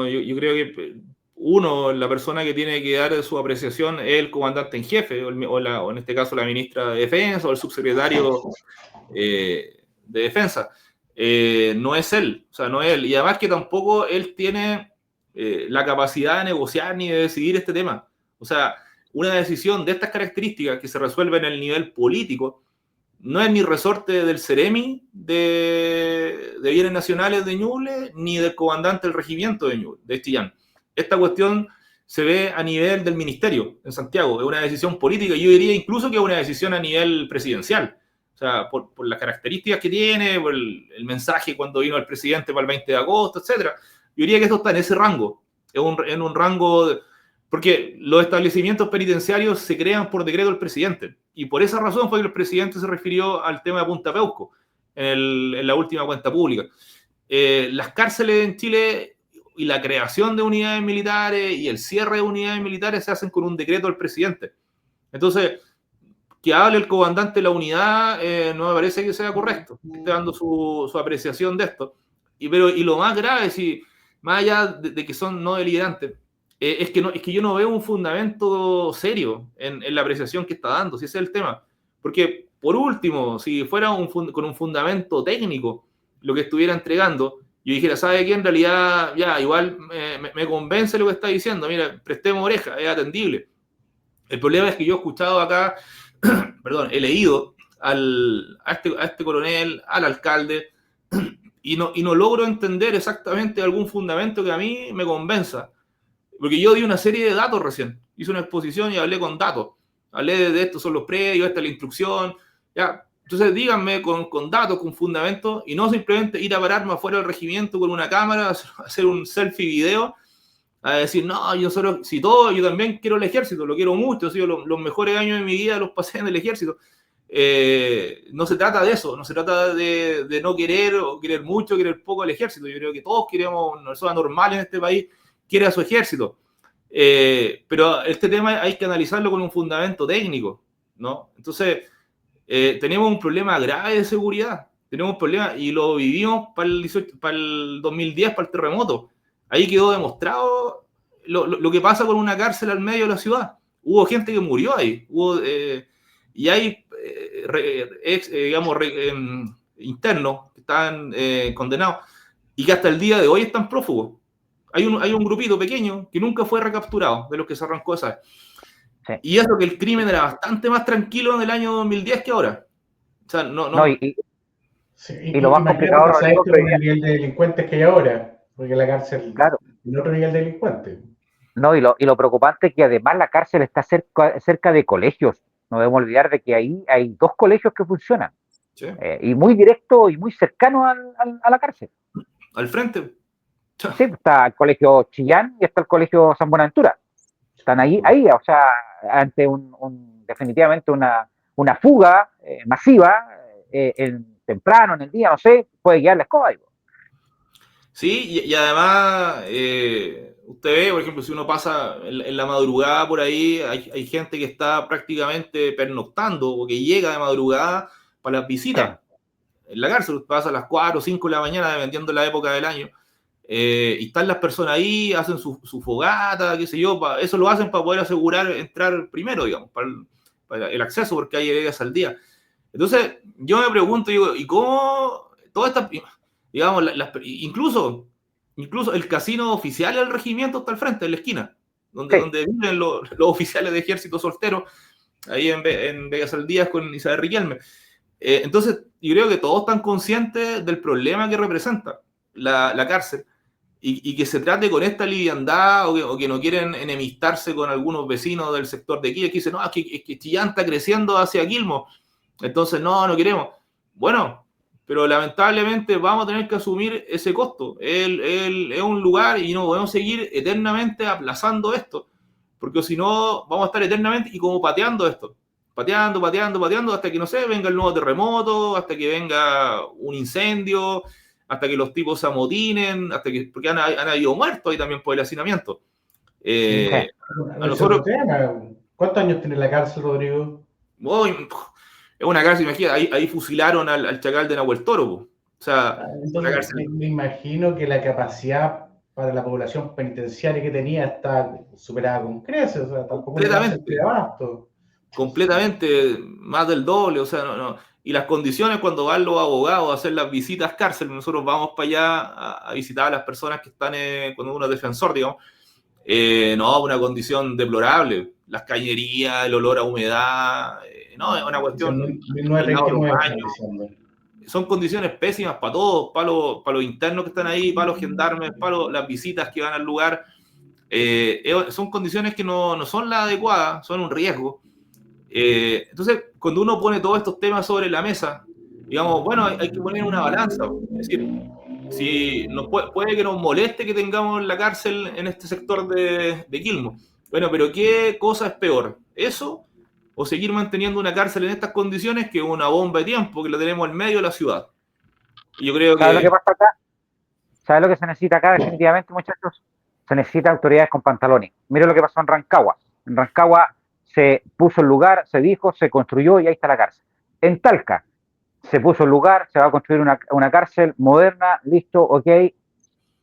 yo creo que la persona que tiene que dar su apreciación es el comandante en jefe, o en este caso la ministra de Defensa, o el subsecretario de Defensa. No es él, o sea, no es él. Y además que tampoco él tiene la capacidad de negociar ni de decidir este tema. O sea, una decisión de estas características que se resuelve en el nivel político no es ni resorte del Ceremi de Bienes Nacionales de Ñuble, ni del comandante del regimiento de Ñuble, de Chillán. Esta cuestión se ve a nivel del ministerio en Santiago, es una decisión política, yo diría incluso que es una decisión a nivel presidencial, o sea, por las características que tiene, por el mensaje cuando vino el presidente para el 20 de agosto, etc. Yo diría que esto está en ese rango, en un rango, porque los establecimientos penitenciarios se crean por decreto del presidente, y por esa razón fue que el presidente se refirió al tema de Punta Peuco en la última cuenta pública. Las cárceles en Chile y la creación de unidades militares y el cierre de unidades militares se hacen con un decreto del presidente. Entonces, que hable el comandante de la unidad no me parece que sea correcto, que esté dando su apreciación de esto. Y lo más grave, más allá de que son no deliberantes, es que yo no veo un fundamento serio en la apreciación que está dando, si ese es el tema. Porque, por último, si fuera con un fundamento técnico lo que estuviera entregando, yo dijera, ¿sabe qué? En realidad, ya, igual me convence lo que está diciendo, mira, prestemos oreja, es atendible. El problema es que yo he escuchado acá, perdón, he leído a este coronel, al alcalde, y no logro entender exactamente algún fundamento que a mí me convenza. Porque yo di una serie de datos recién, hice una exposición y hablé con datos. Hablé de estos son los predios, esta es la instrucción, ya. Entonces díganme con datos, con fundamentos, y no simplemente ir a pararme afuera del regimiento con una cámara, hacer un selfie video, a decir, no, yo también quiero el ejército, lo quiero mucho, los mejores años de mi vida los pasé en el ejército. No se trata de eso, no se trata de no querer o querer mucho, querer poco al ejército. Yo creo que todos queremos una persona normal en este país, quiere a su ejército. Pero este tema hay que analizarlo con un fundamento técnico, ¿no? Entonces, tenemos un problema grave de seguridad, tenemos un problema y lo vivimos para el 2010, para el terremoto. Ahí quedó demostrado lo que pasa con una cárcel al medio de la ciudad. Hubo gente que murió ahí, y hay internos que están condenados y que hasta el día de hoy están prófugos. Hay un grupito pequeño que nunca fue recapturado de los que se arrancó esa vez. Sí. Y eso que el crimen era bastante más tranquilo en el año 2010 que ahora. O sea, y lo más complicado es el nivel de delincuentes que hay ahora, porque la cárcel es otro nivel de delincuentes. No, y lo preocupante es que además la cárcel está cerca de colegios. No debemos olvidar de que ahí hay 2 colegios que funcionan. Sí. Y muy directo y muy cercano a la cárcel. Al frente. Sí, está el colegio Chillán y está el colegio San Buenaventura. Están ahí, o sea, ante definitivamente una fuga masiva, temprano en el día, no sé, puede guiar la escoba. Digo. Sí, y además, usted ve, por ejemplo, si uno pasa en la madrugada por ahí, hay gente que está prácticamente pernoctando o que llega de madrugada para las visitas. Sí. En la cárcel pasa a las 4 o 5 de la mañana, dependiendo de la época del año. Y están las personas ahí, hacen su fogata, qué sé yo, eso lo hacen para poder asegurar entrar primero, digamos, para el acceso, porque hay heridas al día. Entonces, yo me pregunto, digo, ¿y cómo toda esta, digamos, incluso el casino oficial del regimiento está al frente, en la esquina, donde viven los oficiales de ejército solteros, ahí en Vegas al Díaz con Isabel Riquelme? Entonces, yo creo que todos están conscientes del problema que representa la cárcel, y que se trate con esta liviandad, o que no quieren enemistarse con algunos vecinos del sector de aquí, que dicen, no, es que Chillán está creciendo hacia Quilmo, entonces no queremos. Bueno, pero lamentablemente vamos a tener que asumir ese costo. Es un lugar y no podemos seguir eternamente aplazando esto, porque si no vamos a estar eternamente y como pateando esto, pateando, hasta que, no sé, venga el nuevo terremoto, hasta que venga un incendio, hasta que los tipos se amotinen, porque han habido muertos ahí también por el hacinamiento. A nosotros, ¿cuántos años tiene la cárcel, Rodrigo? Oh, es una cárcel, imagínate, ahí fusilaron al chacal de Nahuel Toro, po. O sea, una Entonces, cárcel. me imagino que la capacidad para la población penitenciaria que tenía está superada con creces, o sea, tampoco no va a ser de Completamente, abasto. completamente, más del doble, o sea, no. Y las condiciones cuando van los abogados a hacer las visitas cárcel, nosotros vamos para allá a visitar a las personas que están, cuando uno es defensor, digamos, no, una condición deplorable, las cañerías, el olor a humedad, no, es una cuestión, Dicen al lado de los 1939, están baños, diciendo. son condiciones pésimas para todos, para los internos que están ahí, para los gendarmes, para las visitas que van al lugar. Son condiciones que no son las adecuadas, son un riesgo. Entonces, cuando uno pone todos estos temas sobre la mesa, digamos, bueno, hay que poner una balanza. Es decir, si puede que nos moleste que tengamos la cárcel en este sector de Quilmes. Bueno, pero ¿qué cosa es peor? ¿Eso? ¿O seguir manteniendo una cárcel en estas condiciones que es una bomba de tiempo que la tenemos en medio de la ciudad? Y yo creo ¿Sabes lo que... que pasa acá? ¿Sabes lo que se necesita acá definitivamente, muchachos? Se necesita autoridades con pantalones. Mire lo que pasó en Rancagua. En Rancagua se puso el lugar, se dijo, se construyó y ahí está la cárcel. En Talca se puso el lugar, se va a construir una cárcel moderna, listo, ok,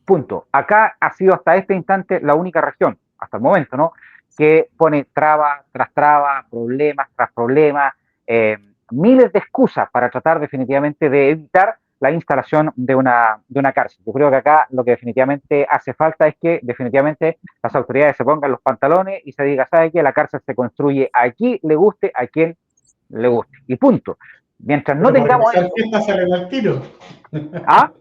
punto. Acá ha sido hasta este instante la única región, hasta el momento, ¿no? Que pone traba tras traba, problemas tras problemas, miles de excusas para tratar definitivamente de evitar la instalación de una cárcel. Yo creo que acá lo que definitivamente hace falta es que definitivamente las autoridades se pongan los pantalones y se diga, ¿sabe qué? La cárcel se construye aquí, le guste a quien le guste. Y punto. Mientras no Pero para tengamos organizar eso, fiestas salen al tiro. ¿ah?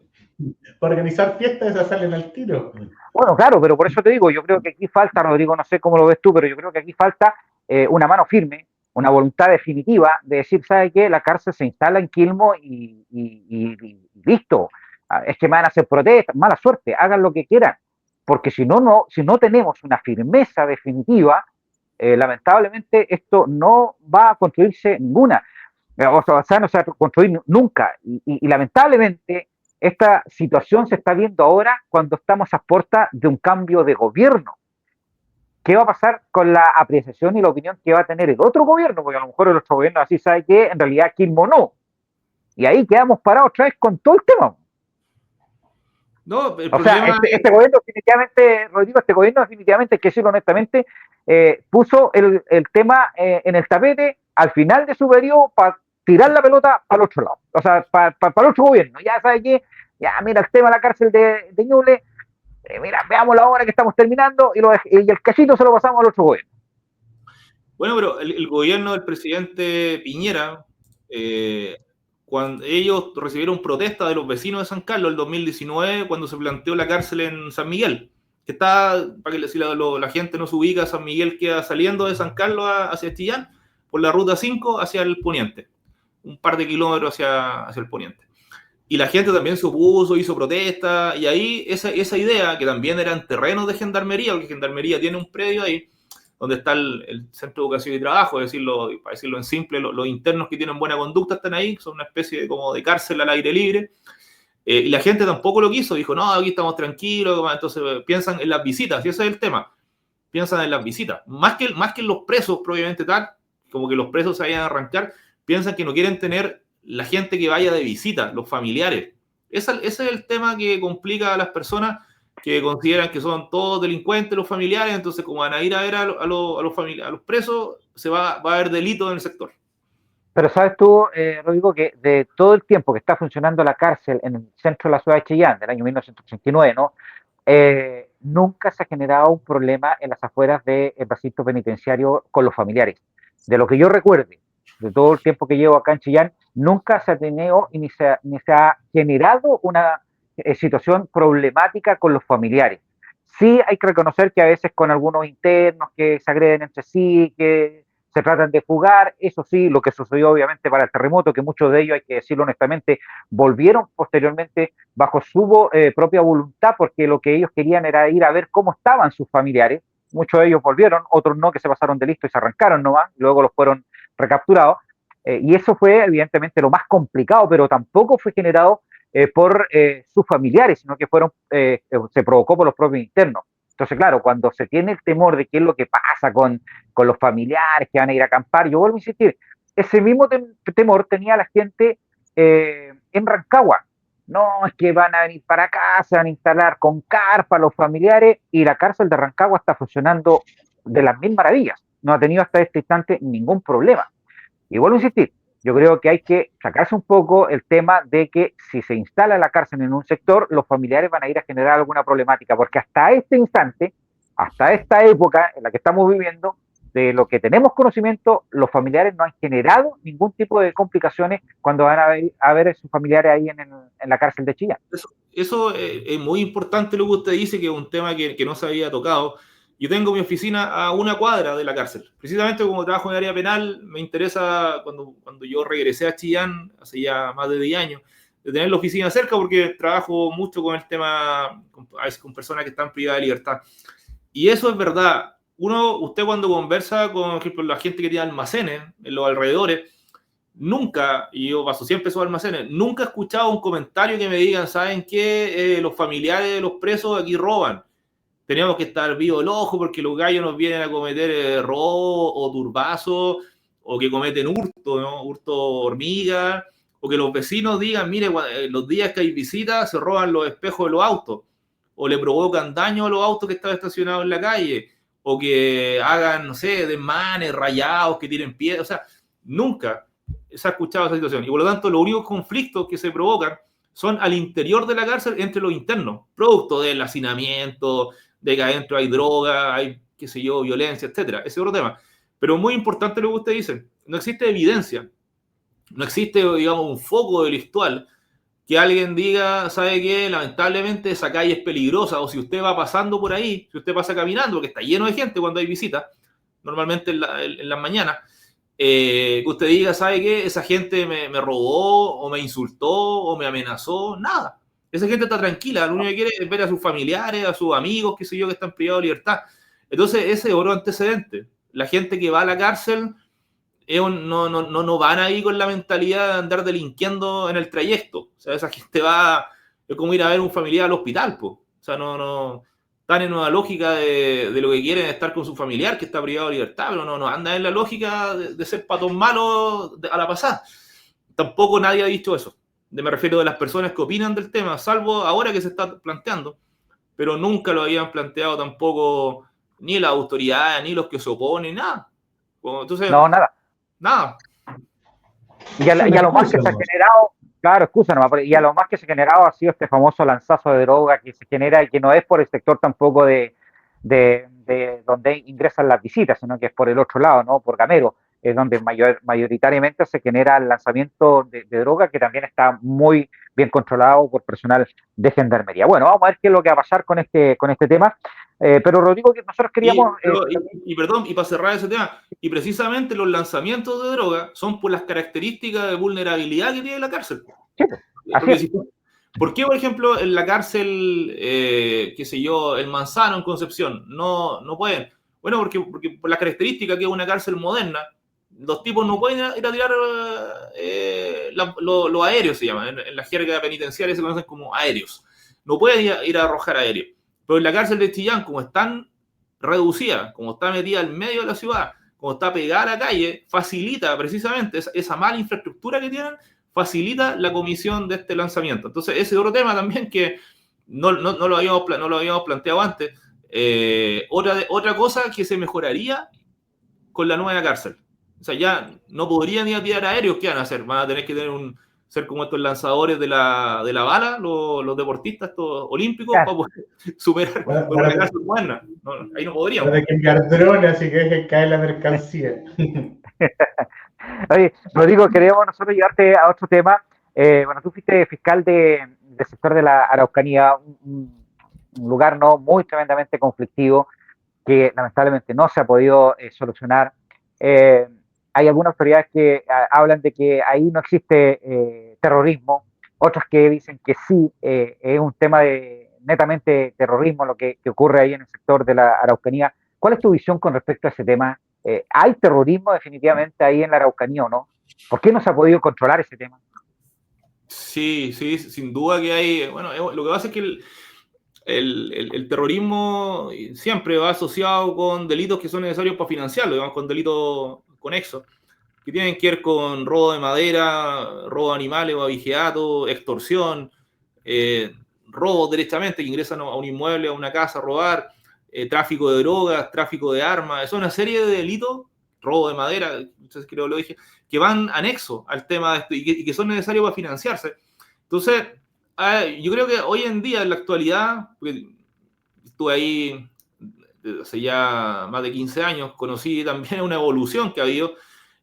Para organizar fiestas esas salen al tiro. Bueno, claro, pero por eso te digo, yo creo que aquí falta, Rodrigo, no sé cómo lo ves tú, pero yo creo que aquí falta una mano firme, una voluntad definitiva de decir, ¿sabe qué? La cárcel se instala en Quilmo y listo. Es que me van a hacer protestas, mala suerte, hagan lo que quieran, porque si no tenemos una firmeza definitiva, lamentablemente esto no va a construirse ninguna. O sea, no se va a construir nunca. Y lamentablemente esta situación se está viendo ahora cuando estamos a puertas de un cambio de gobierno. ¿Qué va a pasar con la apreciación y la opinión que va a tener el otro gobierno? Porque a lo mejor el otro gobierno así sabe que en realidad Quilmo no. Y ahí quedamos parados otra vez con todo el tema. No, el O sea, problema es... este gobierno definitivamente, Rodrigo, este gobierno definitivamente, hay que decirlo honestamente, puso el tema en el tapete al final de su periodo para tirar la pelota para el otro lado. O sea, para el otro gobierno. Ya sabe que, ya mira, el tema de la cárcel de Ñuble, mira, veamos la hora que estamos terminando y el cachito se lo pasamos al otro gobierno. Bueno, pero el gobierno del presidente Piñera, cuando ellos recibieron protesta de los vecinos de San Carlos el 2019 cuando se planteó la cárcel en San Miguel, que está, para que si la gente no se ubica, San Miguel queda saliendo de San Carlos hacia Chillán por la ruta 5 hacia el poniente, un par de kilómetros hacia el poniente. Y la gente también se opuso, hizo protesta, y ahí esa idea, que también eran terrenos de Gendarmería, porque Gendarmería tiene un predio ahí, donde está el Centro de Educación y Trabajo, para decirlo en simple, los internos que tienen buena conducta están ahí, son una especie como de cárcel al aire libre, y la gente tampoco lo quiso, dijo, no, aquí estamos tranquilos, entonces piensan en las visitas, y ese es el tema, piensan en las visitas, más que en los presos propiamente tal, como que los presos se vayan a arrancar, piensan que no quieren tener la gente que vaya de visita, los familiares. Ese es el tema que complica a las personas que consideran que son todos delincuentes los familiares, entonces como van a ir a ver a los presos, va a haber delito en el sector. Pero sabes tú, Rodrigo, que de todo el tiempo que está funcionando la cárcel en el centro de la ciudad de Chillán, del año 1989, ¿no? Nunca se ha generado un problema en las afueras del recinto penitenciario con los familiares. De lo que yo recuerde, de todo el tiempo que llevo acá en Chillán, nunca se ha tenido ni se ha generado una situación problemática con los familiares. Sí hay que reconocer que a veces con algunos internos que se agreden entre sí, que se tratan de fugar, eso sí, lo que sucedió obviamente para el terremoto, que muchos de ellos, hay que decirlo honestamente, volvieron posteriormente bajo su propia voluntad, porque lo que ellos querían era ir a ver cómo estaban sus familiares. Muchos de ellos volvieron, otros no, que se pasaron de listo y se arrancaron nomás, y luego los fueron recapturados. Y eso fue evidentemente lo más complicado, pero tampoco fue generado por sus familiares, sino que se provocó por los propios internos. Entonces, claro, cuando se tiene el temor de qué es lo que pasa con los familiares que van a ir a acampar, yo vuelvo a insistir, ese mismo temor tenía la gente en Rancagua. No, es que van a venir para acá, se van a instalar con carpa los familiares, y la cárcel de Rancagua está funcionando de las mil maravillas. No ha tenido hasta este instante ningún problema. Y vuelvo a insistir, yo creo que hay que sacarse un poco el tema de que si se instala la cárcel en un sector, los familiares van a ir a generar alguna problemática, porque hasta este instante, hasta esta época en la que estamos viviendo, de lo que tenemos conocimiento, los familiares no han generado ningún tipo de complicaciones cuando van a ver a sus familiares ahí en la cárcel de Chillán. Eso es muy importante lo que usted dice, que es un tema que no se había tocado. Yo tengo mi oficina a una cuadra de la cárcel. Precisamente como trabajo en área penal, me interesa, cuando yo regresé a Chillán, hace ya más de 10 años, de tener la oficina cerca, porque trabajo mucho con el tema, a veces con personas que están privadas de libertad. Y eso es verdad. Usted cuando conversa con, por ejemplo, la gente que tiene almacenes en los alrededores, nunca, y yo paso siempre esos almacenes, nunca he escuchado un comentario que me digan, ¿saben qué? Los familiares de los presos aquí roban. Tenemos que estar vivo el ojo porque los gallos nos vienen a cometer robo o turbazo, o que cometen hurto, ¿no? Hurto hormiga, o que los vecinos digan, mire, los días que hay visitas se roban los espejos de los autos, o le provocan daño a los autos que están estacionados en la calle, o que hagan, no sé, desmanes, rayados, que tiren piedras. O sea, nunca se ha escuchado esa situación. Y por lo tanto, los únicos conflictos que se provocan son al interior de la cárcel entre los internos, producto del hacinamiento, de que adentro hay droga, hay, qué sé yo, violencia, etcétera. Ese es otro tema. Pero muy importante lo que usted dice. No existe evidencia, no existe, digamos, un foco delictual que alguien diga, ¿sabe qué? Lamentablemente esa calle es peligrosa, o si usted va pasando por ahí, si usted pasa caminando, porque está lleno de gente cuando hay visitas, normalmente en las mañanas, que usted diga, ¿sabe qué? Esa gente me robó, o me insultó, o me amenazó, nada. Esa gente está tranquila, lo único que quiere es ver a sus familiares, a sus amigos, qué sé yo, que están privados de libertad. Entonces, ese es otro antecedente. La gente que va a la cárcel no van ahí con la mentalidad de andar delinquiendo en el trayecto. O sea, esa gente va, es como ir a ver un familiar al hospital, pues. O sea, no están en una lógica de lo que quieren estar con su familiar que está privado de libertad, pero no anda en la lógica de ser patón malo a la pasada. Tampoco nadie ha dicho eso. Me refiero de las personas que opinan del tema, salvo ahora que se está planteando, pero nunca lo habían planteado tampoco ni las autoridades, ni los que se oponen, nada. Entonces, No, nada. nada. Y a lo más que se ha generado, claro, excusa nomás, y a lo más que se ha generado ha sido este famoso lanzazo de droga que se genera, y que no es por el sector tampoco de donde ingresan las visitas, sino que es por el otro lado, ¿no? Por Gamero, es donde mayoritariamente se genera el lanzamiento de droga, que también está muy bien controlado por personal de Gendarmería. Bueno, vamos a ver qué es lo que va a pasar con este tema. Pero Rodrigo, que nosotros queríamos... Perdón, y para cerrar ese tema, y precisamente los lanzamientos de droga son por las características de vulnerabilidad que tiene la cárcel. Sí, así es. ¿Por qué, por ejemplo, en la cárcel, qué sé yo, el Manzano en Concepción, no pueden? Bueno, porque por la característica que es una cárcel moderna, los tipos no pueden ir a tirar los aéreos, se llama. En la jerga penitenciaria se conocen como aéreos. No pueden ir a arrojar aéreos. Pero en la cárcel de Chillán, como es tan reducida, como está metida al medio de la ciudad, como está pegada a la calle, facilita precisamente esa mala infraestructura que tienen, facilita la comisión de este lanzamiento. Entonces, ese es otro tema también que no lo habíamos planteado antes. Otra cosa que se mejoraría con la nueva cárcel. O sea, ya no podrían ir a tirar aéreos. ¿Qué van a hacer? Van a tener que ser como estos lanzadores de la bala, los deportistas, estos olímpicos, para poder superar con la cárcel moderna. Ahí no podríamos. Hay que enviar drones, así que dejen caer la mercancía. Oye, Rodrigo, queríamos nosotros llevarte a otro tema. Bueno, tú fuiste fiscal del sector de la Araucanía, un lugar no muy tremendamente conflictivo, que lamentablemente no se ha podido solucionar. Hay algunas autoridades que hablan de que ahí no existe terrorismo, otras que dicen que sí, es un tema de netamente terrorismo lo que ocurre ahí en el sector de la Araucanía. ¿Cuál es tu visión con respecto a ese tema? ¿Hay terrorismo definitivamente ahí en la Araucanía o no? ¿Por qué no se ha podido controlar ese tema? Sí, sin duda que hay. Bueno, lo que pasa es que el terrorismo siempre va asociado con delitos que son necesarios para financiarlo, digamos, con delitos conexos, que tienen que ver con robo de madera, robo de animales o abigeato, extorsión, robo directamente, que ingresan a un inmueble, a una casa a robar, tráfico de drogas, tráfico de armas, es una serie de delitos, robo de madera, entonces creo que lo dije, que van anexo al tema de esto y que son necesarios para financiarse. Entonces, yo creo que hoy en día, en la actualidad, porque estuve ahí hace ya más de 15 años, conocí también una evolución que ha habido.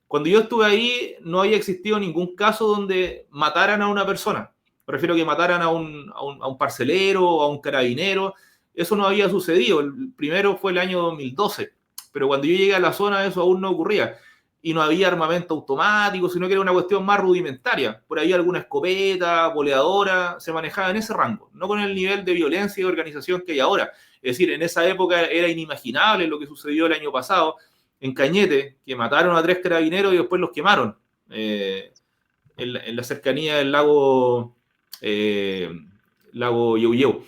Cuando yo estuve ahí, no había existido ningún caso donde mataran a una persona. Me refiero a que mataran a un parcelero o a un carabinero. Eso no había sucedido. El primero fue el año 2012. Pero cuando yo llegué a la zona, eso aún no ocurría. Y no había armamento automático, sino que era una cuestión más rudimentaria. Por ahí alguna escopeta, boleadora, se manejaba en ese rango. No con el nivel de violencia y de organización que hay ahora. Es decir, en esa época era inimaginable lo que sucedió el año pasado en Cañete, que mataron a 3 carabineros y después los quemaron en la cercanía del lago Yeuyeu.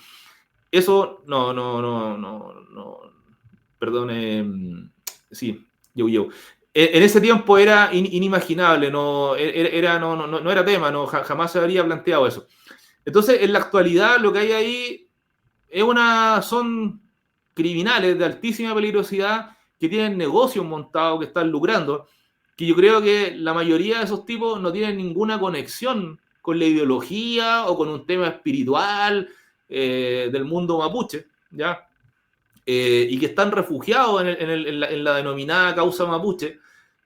Eso, perdón, sí, Yeuyeu. En ese tiempo era inimaginable, no era tema, jamás se habría planteado eso. Entonces, en la actualidad, lo que hay ahí son criminales de altísima peligrosidad que tienen negocios montados, que están lucrando, que yo creo que la mayoría de esos tipos no tienen ninguna conexión con la ideología o con un tema espiritual del mundo mapuche, ¿ya? Y que están refugiados en la denominada causa mapuche,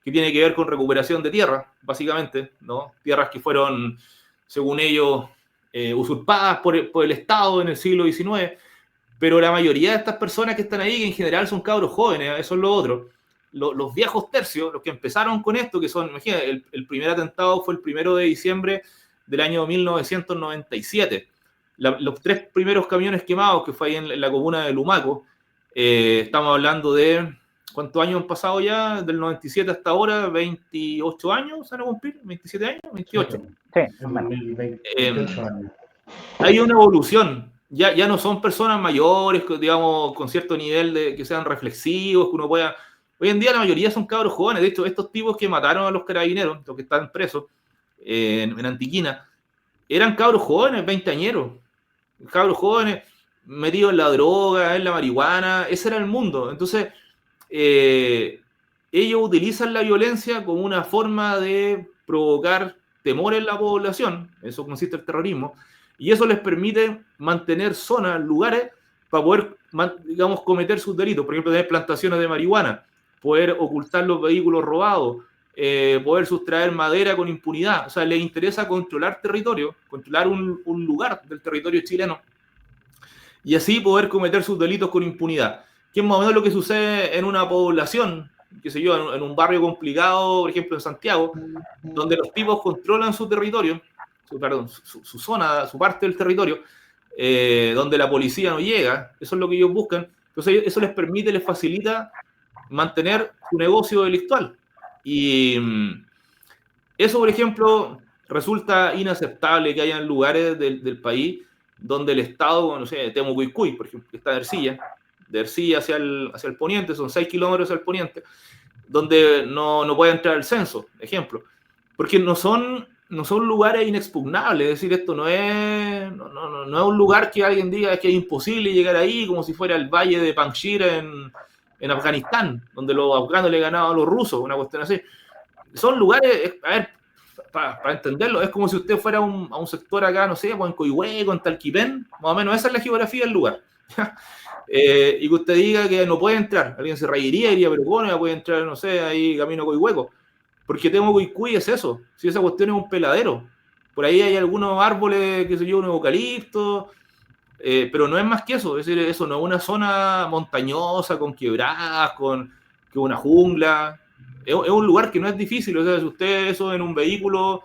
que tiene que ver con recuperación de tierras, básicamente, ¿no? Tierras que fueron, según ellos, usurpadas por el Estado en el siglo XIX, pero la mayoría de estas personas que están ahí, que en general son cabros jóvenes, eso es lo otro, los viejos tercios, los que empezaron con esto, que son, imagínate, el primer atentado fue el 1 de diciembre del año 1997. Los 3 primeros camiones quemados, que fue ahí en la comuna de Lumaco, estamos hablando de, ¿cuántos años han pasado ya? Del 97 hasta ahora, 28 años, ¿se van a cumplir? ¿27 años? 28. Sí, 28 años. Hay una evolución. Ya no son personas mayores, digamos, con cierto nivel de que sean reflexivos, que uno pueda... Hoy en día la mayoría son cabros jóvenes. De hecho, estos tipos que mataron a los carabineros, los que están presos en Antiquina, eran cabros jóvenes, 20añeros. Cabros jóvenes metidos en la droga, en la marihuana. Ese era el mundo. Entonces, ellos utilizan la violencia como una forma de provocar temor en la población. Eso consiste el terrorismo. Y eso les permite mantener zonas, lugares, para poder, digamos, cometer sus delitos. Por ejemplo, tener plantaciones de marihuana, poder ocultar los vehículos robados, poder sustraer madera con impunidad. O sea, les interesa controlar territorio, controlar un lugar del territorio chileno, y así poder cometer sus delitos con impunidad. Que es más o menos lo que sucede en una población, qué sé yo, en un barrio complicado, por ejemplo, en Santiago, donde los tipos controlan su territorio, su zona, su parte del territorio, donde la policía no llega. Eso es lo que ellos buscan. Entonces eso les permite, les facilita mantener su negocio delictual. Y eso, por ejemplo, resulta inaceptable que hayan lugares del país donde el Estado, no sé, Temucuicui, por ejemplo, que está de Ercilla hacia el poniente, son 6 kilómetros hacia el poniente, donde no puede entrar el censo, ejemplo, porque no son lugares inexpugnables. Es decir, esto no es un lugar que alguien diga que es imposible llegar ahí, como si fuera el valle de Panjshir en Afganistán, donde los afganos le ganaban a los rusos, una cuestión así. Son lugares, a ver, para entenderlo, es como si usted fuera a un sector acá, no sé, en Coihueco, en Talquipén, más o menos esa es la geografía del lugar. Y que usted diga que no puede entrar, alguien se reiría y diría, pero ¿cómo no puede entrar, no sé, ahí camino a Coihueco? Porque Temucuicui es eso, si esa cuestión es un peladero. Por ahí hay algunos árboles, que se yo, un eucalipto, pero no es más que eso. Es decir, eso no es una zona montañosa, con quebradas, que una jungla. Es un lugar que no es difícil. O sea, si usted eso en un vehículo,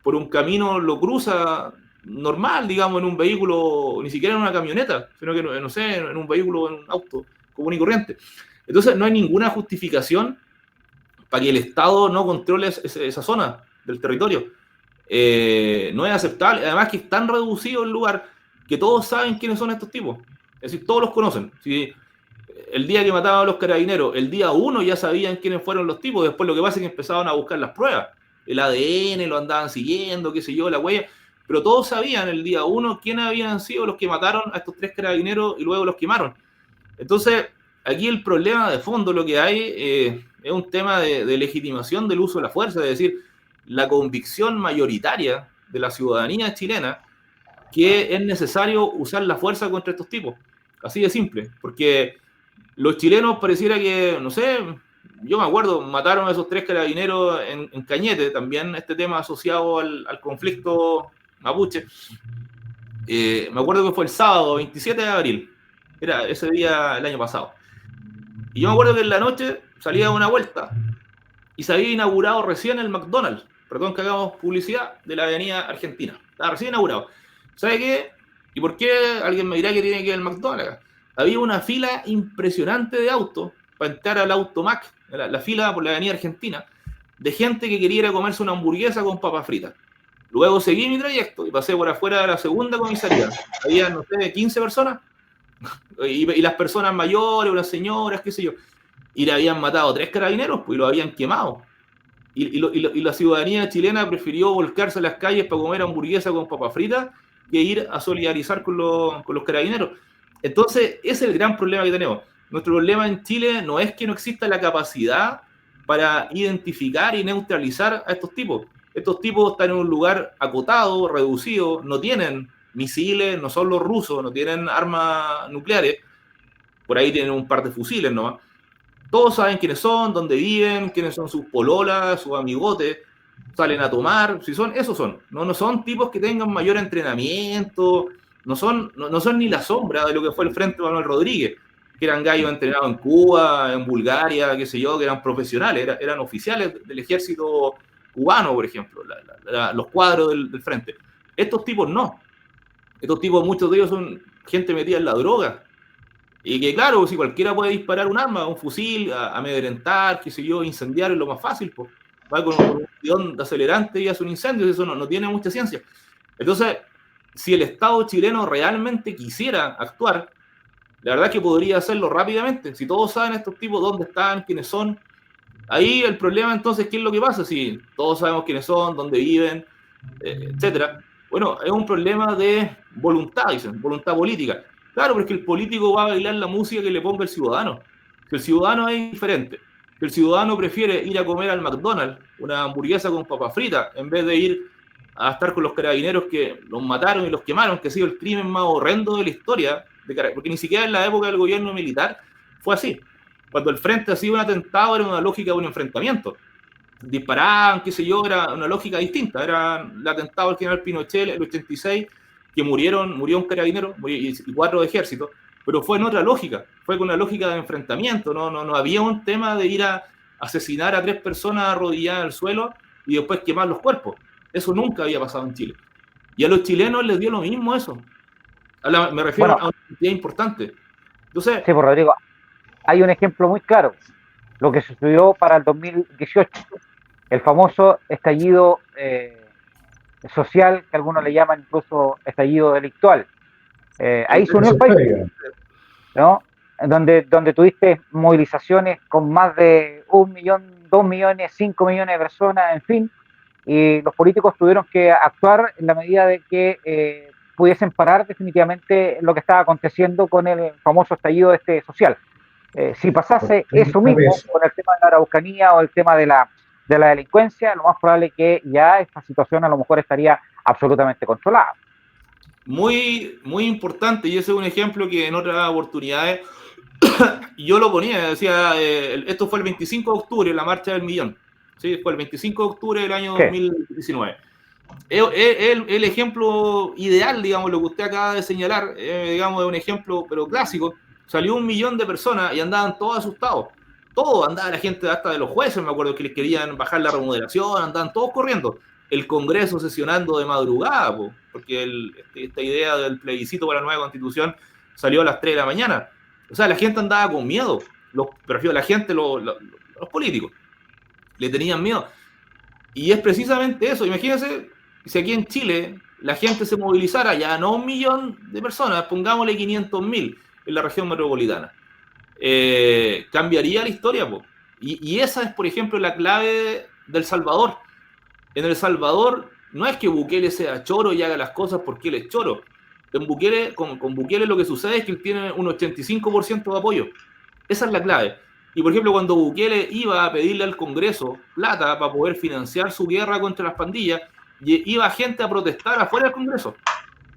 por un camino lo cruza normal, digamos, en un vehículo, ni siquiera en una camioneta, sino que, no sé, en un vehículo, en un auto común y corriente. Entonces no hay ninguna justificación para que el Estado no controle esa zona del territorio. No es aceptable. Además que es tan reducido el lugar que todos saben quiénes son estos tipos. Es decir, todos los conocen. ¿Sí? el día que mataban a los carabineros, el día 1 ya sabían quiénes fueron los tipos, después lo que pasa es que empezaban a buscar las pruebas, el ADN, lo andaban siguiendo, qué sé yo, la huella, pero todos sabían el día 1 quiénes habían sido los que mataron a estos 3 carabineros y luego los quemaron. Entonces, aquí el problema de fondo, lo que hay es un tema de legitimación del uso de la fuerza, es decir, la convicción mayoritaria de la ciudadanía chilena que es necesario usar la fuerza contra estos tipos. Así de simple, porque los chilenos pareciera que, no sé, yo me acuerdo, mataron a esos 3 carabineros en Cañete, también este tema asociado al conflicto mapuche. Me acuerdo que fue el sábado 27 de abril, era ese día el año pasado. Y yo me acuerdo que en la noche salía a una vuelta y se había inaugurado recién el McDonald's, perdón que hagamos publicidad, de la avenida Argentina. Estaba recién inaugurado. ¿Sabe qué? ¿Y por qué? Alguien me dirá que tiene que ir al McDonald's. Había una fila impresionante de autos para entrar al Automac, la fila por la avenida Argentina, de gente que quería ir a comerse una hamburguesa con papas fritas. Luego seguí mi trayecto y pasé por afuera de la segunda comisaría. Había, no sé, 15 personas. Y las personas mayores, unas señoras, qué sé yo. Y le habían matado 3 carabineros, pues, y lo habían quemado. Y la ciudadanía chilena prefirió volcarse a las calles para comer hamburguesa con papas fritas que ir a solidarizar con los carabineros. Entonces, ese es el gran problema que tenemos. Nuestro problema en Chile no es que no exista la capacidad para identificar y neutralizar a estos tipos. Estos tipos están en un lugar acotado, reducido, no tienen misiles, no son los rusos, no tienen armas nucleares, por ahí tienen un par de fusiles nomás. Todos saben quiénes son, dónde viven, quiénes son sus pololas, sus amigotes, salen a tomar, si son, esos son. No son tipos que tengan mayor entrenamiento, no son ni la sombra de lo que fue el Frente Manuel Rodríguez, que eran gallos entrenados en Cuba, en Bulgaria, qué sé yo, que eran profesionales, eran oficiales del ejército cubano, por ejemplo, los cuadros del Frente. Estos tipos no. Estos tipos, muchos de ellos son gente metida en la droga. Y que claro, si cualquiera puede disparar un arma, un fusil, amedrentar, qué sé yo, incendiar es lo más fácil, pues. Va con un bidón de acelerante y hace un incendio, eso no tiene mucha ciencia. Entonces, si el Estado chileno realmente quisiera actuar, la verdad es que podría hacerlo rápidamente. Si todos saben estos tipos dónde están, quiénes son, ahí el problema entonces, ¿qué es lo que pasa? Si todos sabemos quiénes son, dónde viven, etcétera. Bueno, es un problema de voluntad, dicen, voluntad política. Claro, porque el político va a bailar la música que le ponga el ciudadano. Si el ciudadano es diferente, si el ciudadano prefiere ir a comer al McDonald's una hamburguesa con papas fritas en vez de ir a estar con los carabineros que los mataron y los quemaron, que ha sido el crimen más horrendo de la historia, porque ni siquiera en la época del gobierno militar fue así. Cuando el frente ha sido un atentado era una lógica de un enfrentamiento. Disparaban, qué sé yo, era una lógica distinta. Era el atentado al general Pinochet, el 86, que murió un carabinero y 4 de ejército, pero fue en otra lógica, fue con una lógica de enfrentamiento, no había un tema de ir a asesinar a 3 personas arrodilladas en el suelo y después quemar los cuerpos. Eso nunca había pasado en Chile. Y a los chilenos les dio lo mismo eso. Me refiero a una cantidad importante. Entonces, sí, pues Rodrigo, hay un ejemplo muy claro, lo que sucedió para el 2018, el famoso estallido social, que algunos le llaman incluso estallido delictual. Ahí se unió el país, ¿no? Donde tuviste movilizaciones con más de 1 millón, 2 millones, 5 millones de personas, en fin, y los políticos tuvieron que actuar en la medida de que pudiesen parar definitivamente lo que estaba aconteciendo con el famoso estallido social. Si pasase eso mismo con el tema de la Araucanía o el tema de la delincuencia, lo más probable es que ya esta situación a lo mejor estaría absolutamente controlada. Muy, muy importante, y ese es un ejemplo que en otras oportunidades yo lo ponía, decía, esto fue el 25 de octubre, la marcha del millón, ¿sí? Fue el 25 de octubre del año 2019. El ejemplo ideal, digamos, lo que usted acaba de señalar, digamos, es un ejemplo, pero clásico. Salió 1 millón de personas y andaban todos asustados. Todo, andaba la gente hasta de los jueces, me acuerdo que les querían bajar la remuneración, andaban todos corriendo. El Congreso sesionando de madrugada, porque esta idea del plebiscito para la nueva Constitución salió a las 3 de la mañana. O sea, la gente andaba con miedo. Prefiero la gente, los políticos, le tenían miedo. Y es precisamente eso. Imagínense si aquí en Chile la gente se movilizara, ya no 1 millón de personas, pongámosle 500.000 en la región metropolitana. cambiaría la historia, po. Y esa es, por ejemplo, la clave del Salvador. En El Salvador no es que Bukele sea choro y haga las cosas porque él es choro. Con Bukele lo que sucede es que él tiene un 85% de apoyo. Esa es la clave. Y por ejemplo, cuando Bukele iba a pedirle al Congreso plata para poder financiar su guerra contra las pandillas, iba gente a protestar afuera del Congreso.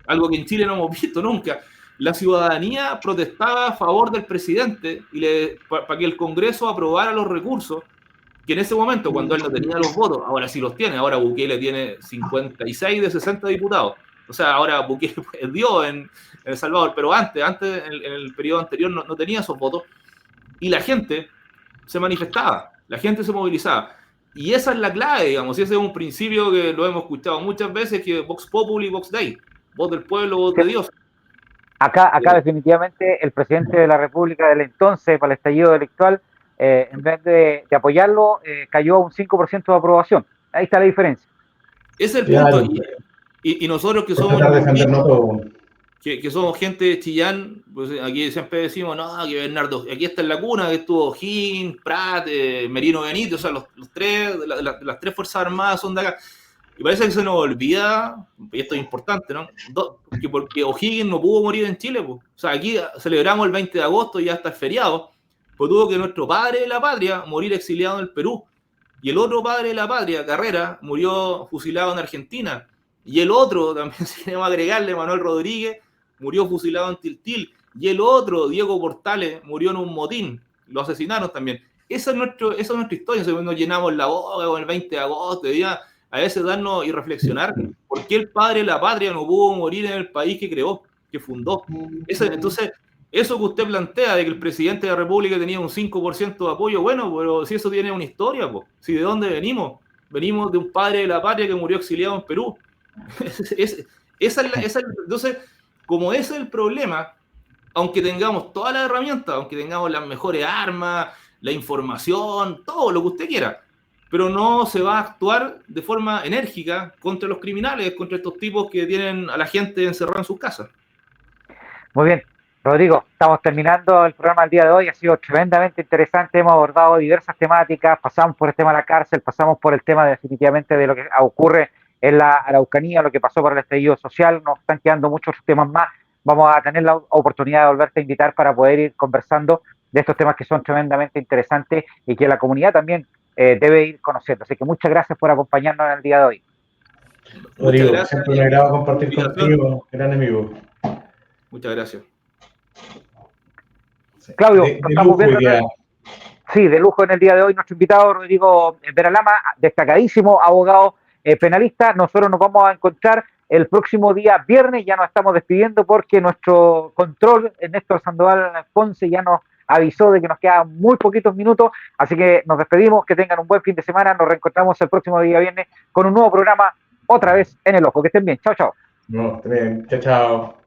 Algo que en Chile no hemos visto nunca. La ciudadanía protestaba a favor del presidente para que el Congreso aprobara los recursos que en ese momento, cuando él no tenía los votos, ahora sí los tiene. Ahora Bukele tiene 56 de 60 diputados. O sea, ahora Bukele es Dios en El Salvador, pero antes en el periodo anterior, no tenía esos votos. Y la gente se manifestaba, la gente se movilizaba. Y esa es la clave, digamos, y ese es un principio que lo hemos escuchado muchas veces, que Vox Populi, Vox Dei, voz del pueblo, voz de Dios. Acá definitivamente el presidente de la República del entonces, para el estallido electoral, en vez de apoyarlo, cayó a un 5% de aprobación. Ahí está la diferencia. Ese es el punto. Y nosotros que somos que somos gente de Chillán, pues aquí siempre decimos, no, que Bernardo, aquí está en la cuna, que estuvo O'Higgins, Prat, Merino Benítez, o sea, los tres, las tres Fuerzas Armadas son de acá. Y parece que se nos olvida, y esto es importante, ¿no? Porque O'Higgins no pudo morir en Chile, pues. O sea, aquí celebramos el 20 de agosto, ya está feriado, pues tuvo que nuestro padre de la patria morir exiliado en el Perú. Y el otro padre de la patria, Carrera, murió fusilado en Argentina. Y el otro, también si queremos agregarle, Manuel Rodríguez, murió fusilado en Tiltil. Y el otro, Diego Portales, murió en un motín. Lo asesinaron también. Esa es nuestra historia. Nos llenamos la boca con el 20 de agosto. Debía a veces darnos y reflexionar por qué el padre de la patria no pudo morir en el país que creó, que fundó. Entonces, eso que usted plantea de que el presidente de la República tenía un 5% de apoyo, bueno, pero si eso tiene una historia, pues. Si de dónde venimos. Venimos de un padre de la patria que murió exiliado en Perú. Entonces, como ese es el problema, aunque tengamos todas las herramientas, aunque tengamos las mejores armas, la información, todo lo que usted quiera, pero no se va a actuar de forma enérgica contra los criminales, contra estos tipos que tienen a la gente encerrada en sus casas. Muy bien, Rodrigo, estamos terminando el programa del día de hoy, ha sido tremendamente interesante, hemos abordado diversas temáticas, pasamos por el tema de la cárcel, pasamos por el tema definitivamente de lo que ocurre en la Araucanía, lo que pasó por el estallido social, nos están quedando muchos temas más, vamos a tener la oportunidad de volverte a invitar para poder ir conversando de estos temas que son tremendamente interesantes y que la comunidad también debe ir conociendo. Así que muchas gracias por acompañarnos en el día de hoy. Rodrigo, siempre me agrada compartir contigo, gran amigo. Muchas gracias. Claudio, estamos viendo. Sí, de lujo en el día de hoy nuestro invitado Rodrigo Veralama, destacadísimo abogado penalista. Nosotros nos vamos a encontrar el próximo día viernes, ya nos estamos despidiendo porque nuestro control, Néstor Sandoval Ponce, ya nos avisó de que nos quedan muy poquitos minutos, así que nos despedimos, que tengan un buen fin de semana, nos reencontramos el próximo día viernes con un nuevo programa, otra vez en El Ojo. Que estén bien, chao, chao. No, chao, chao.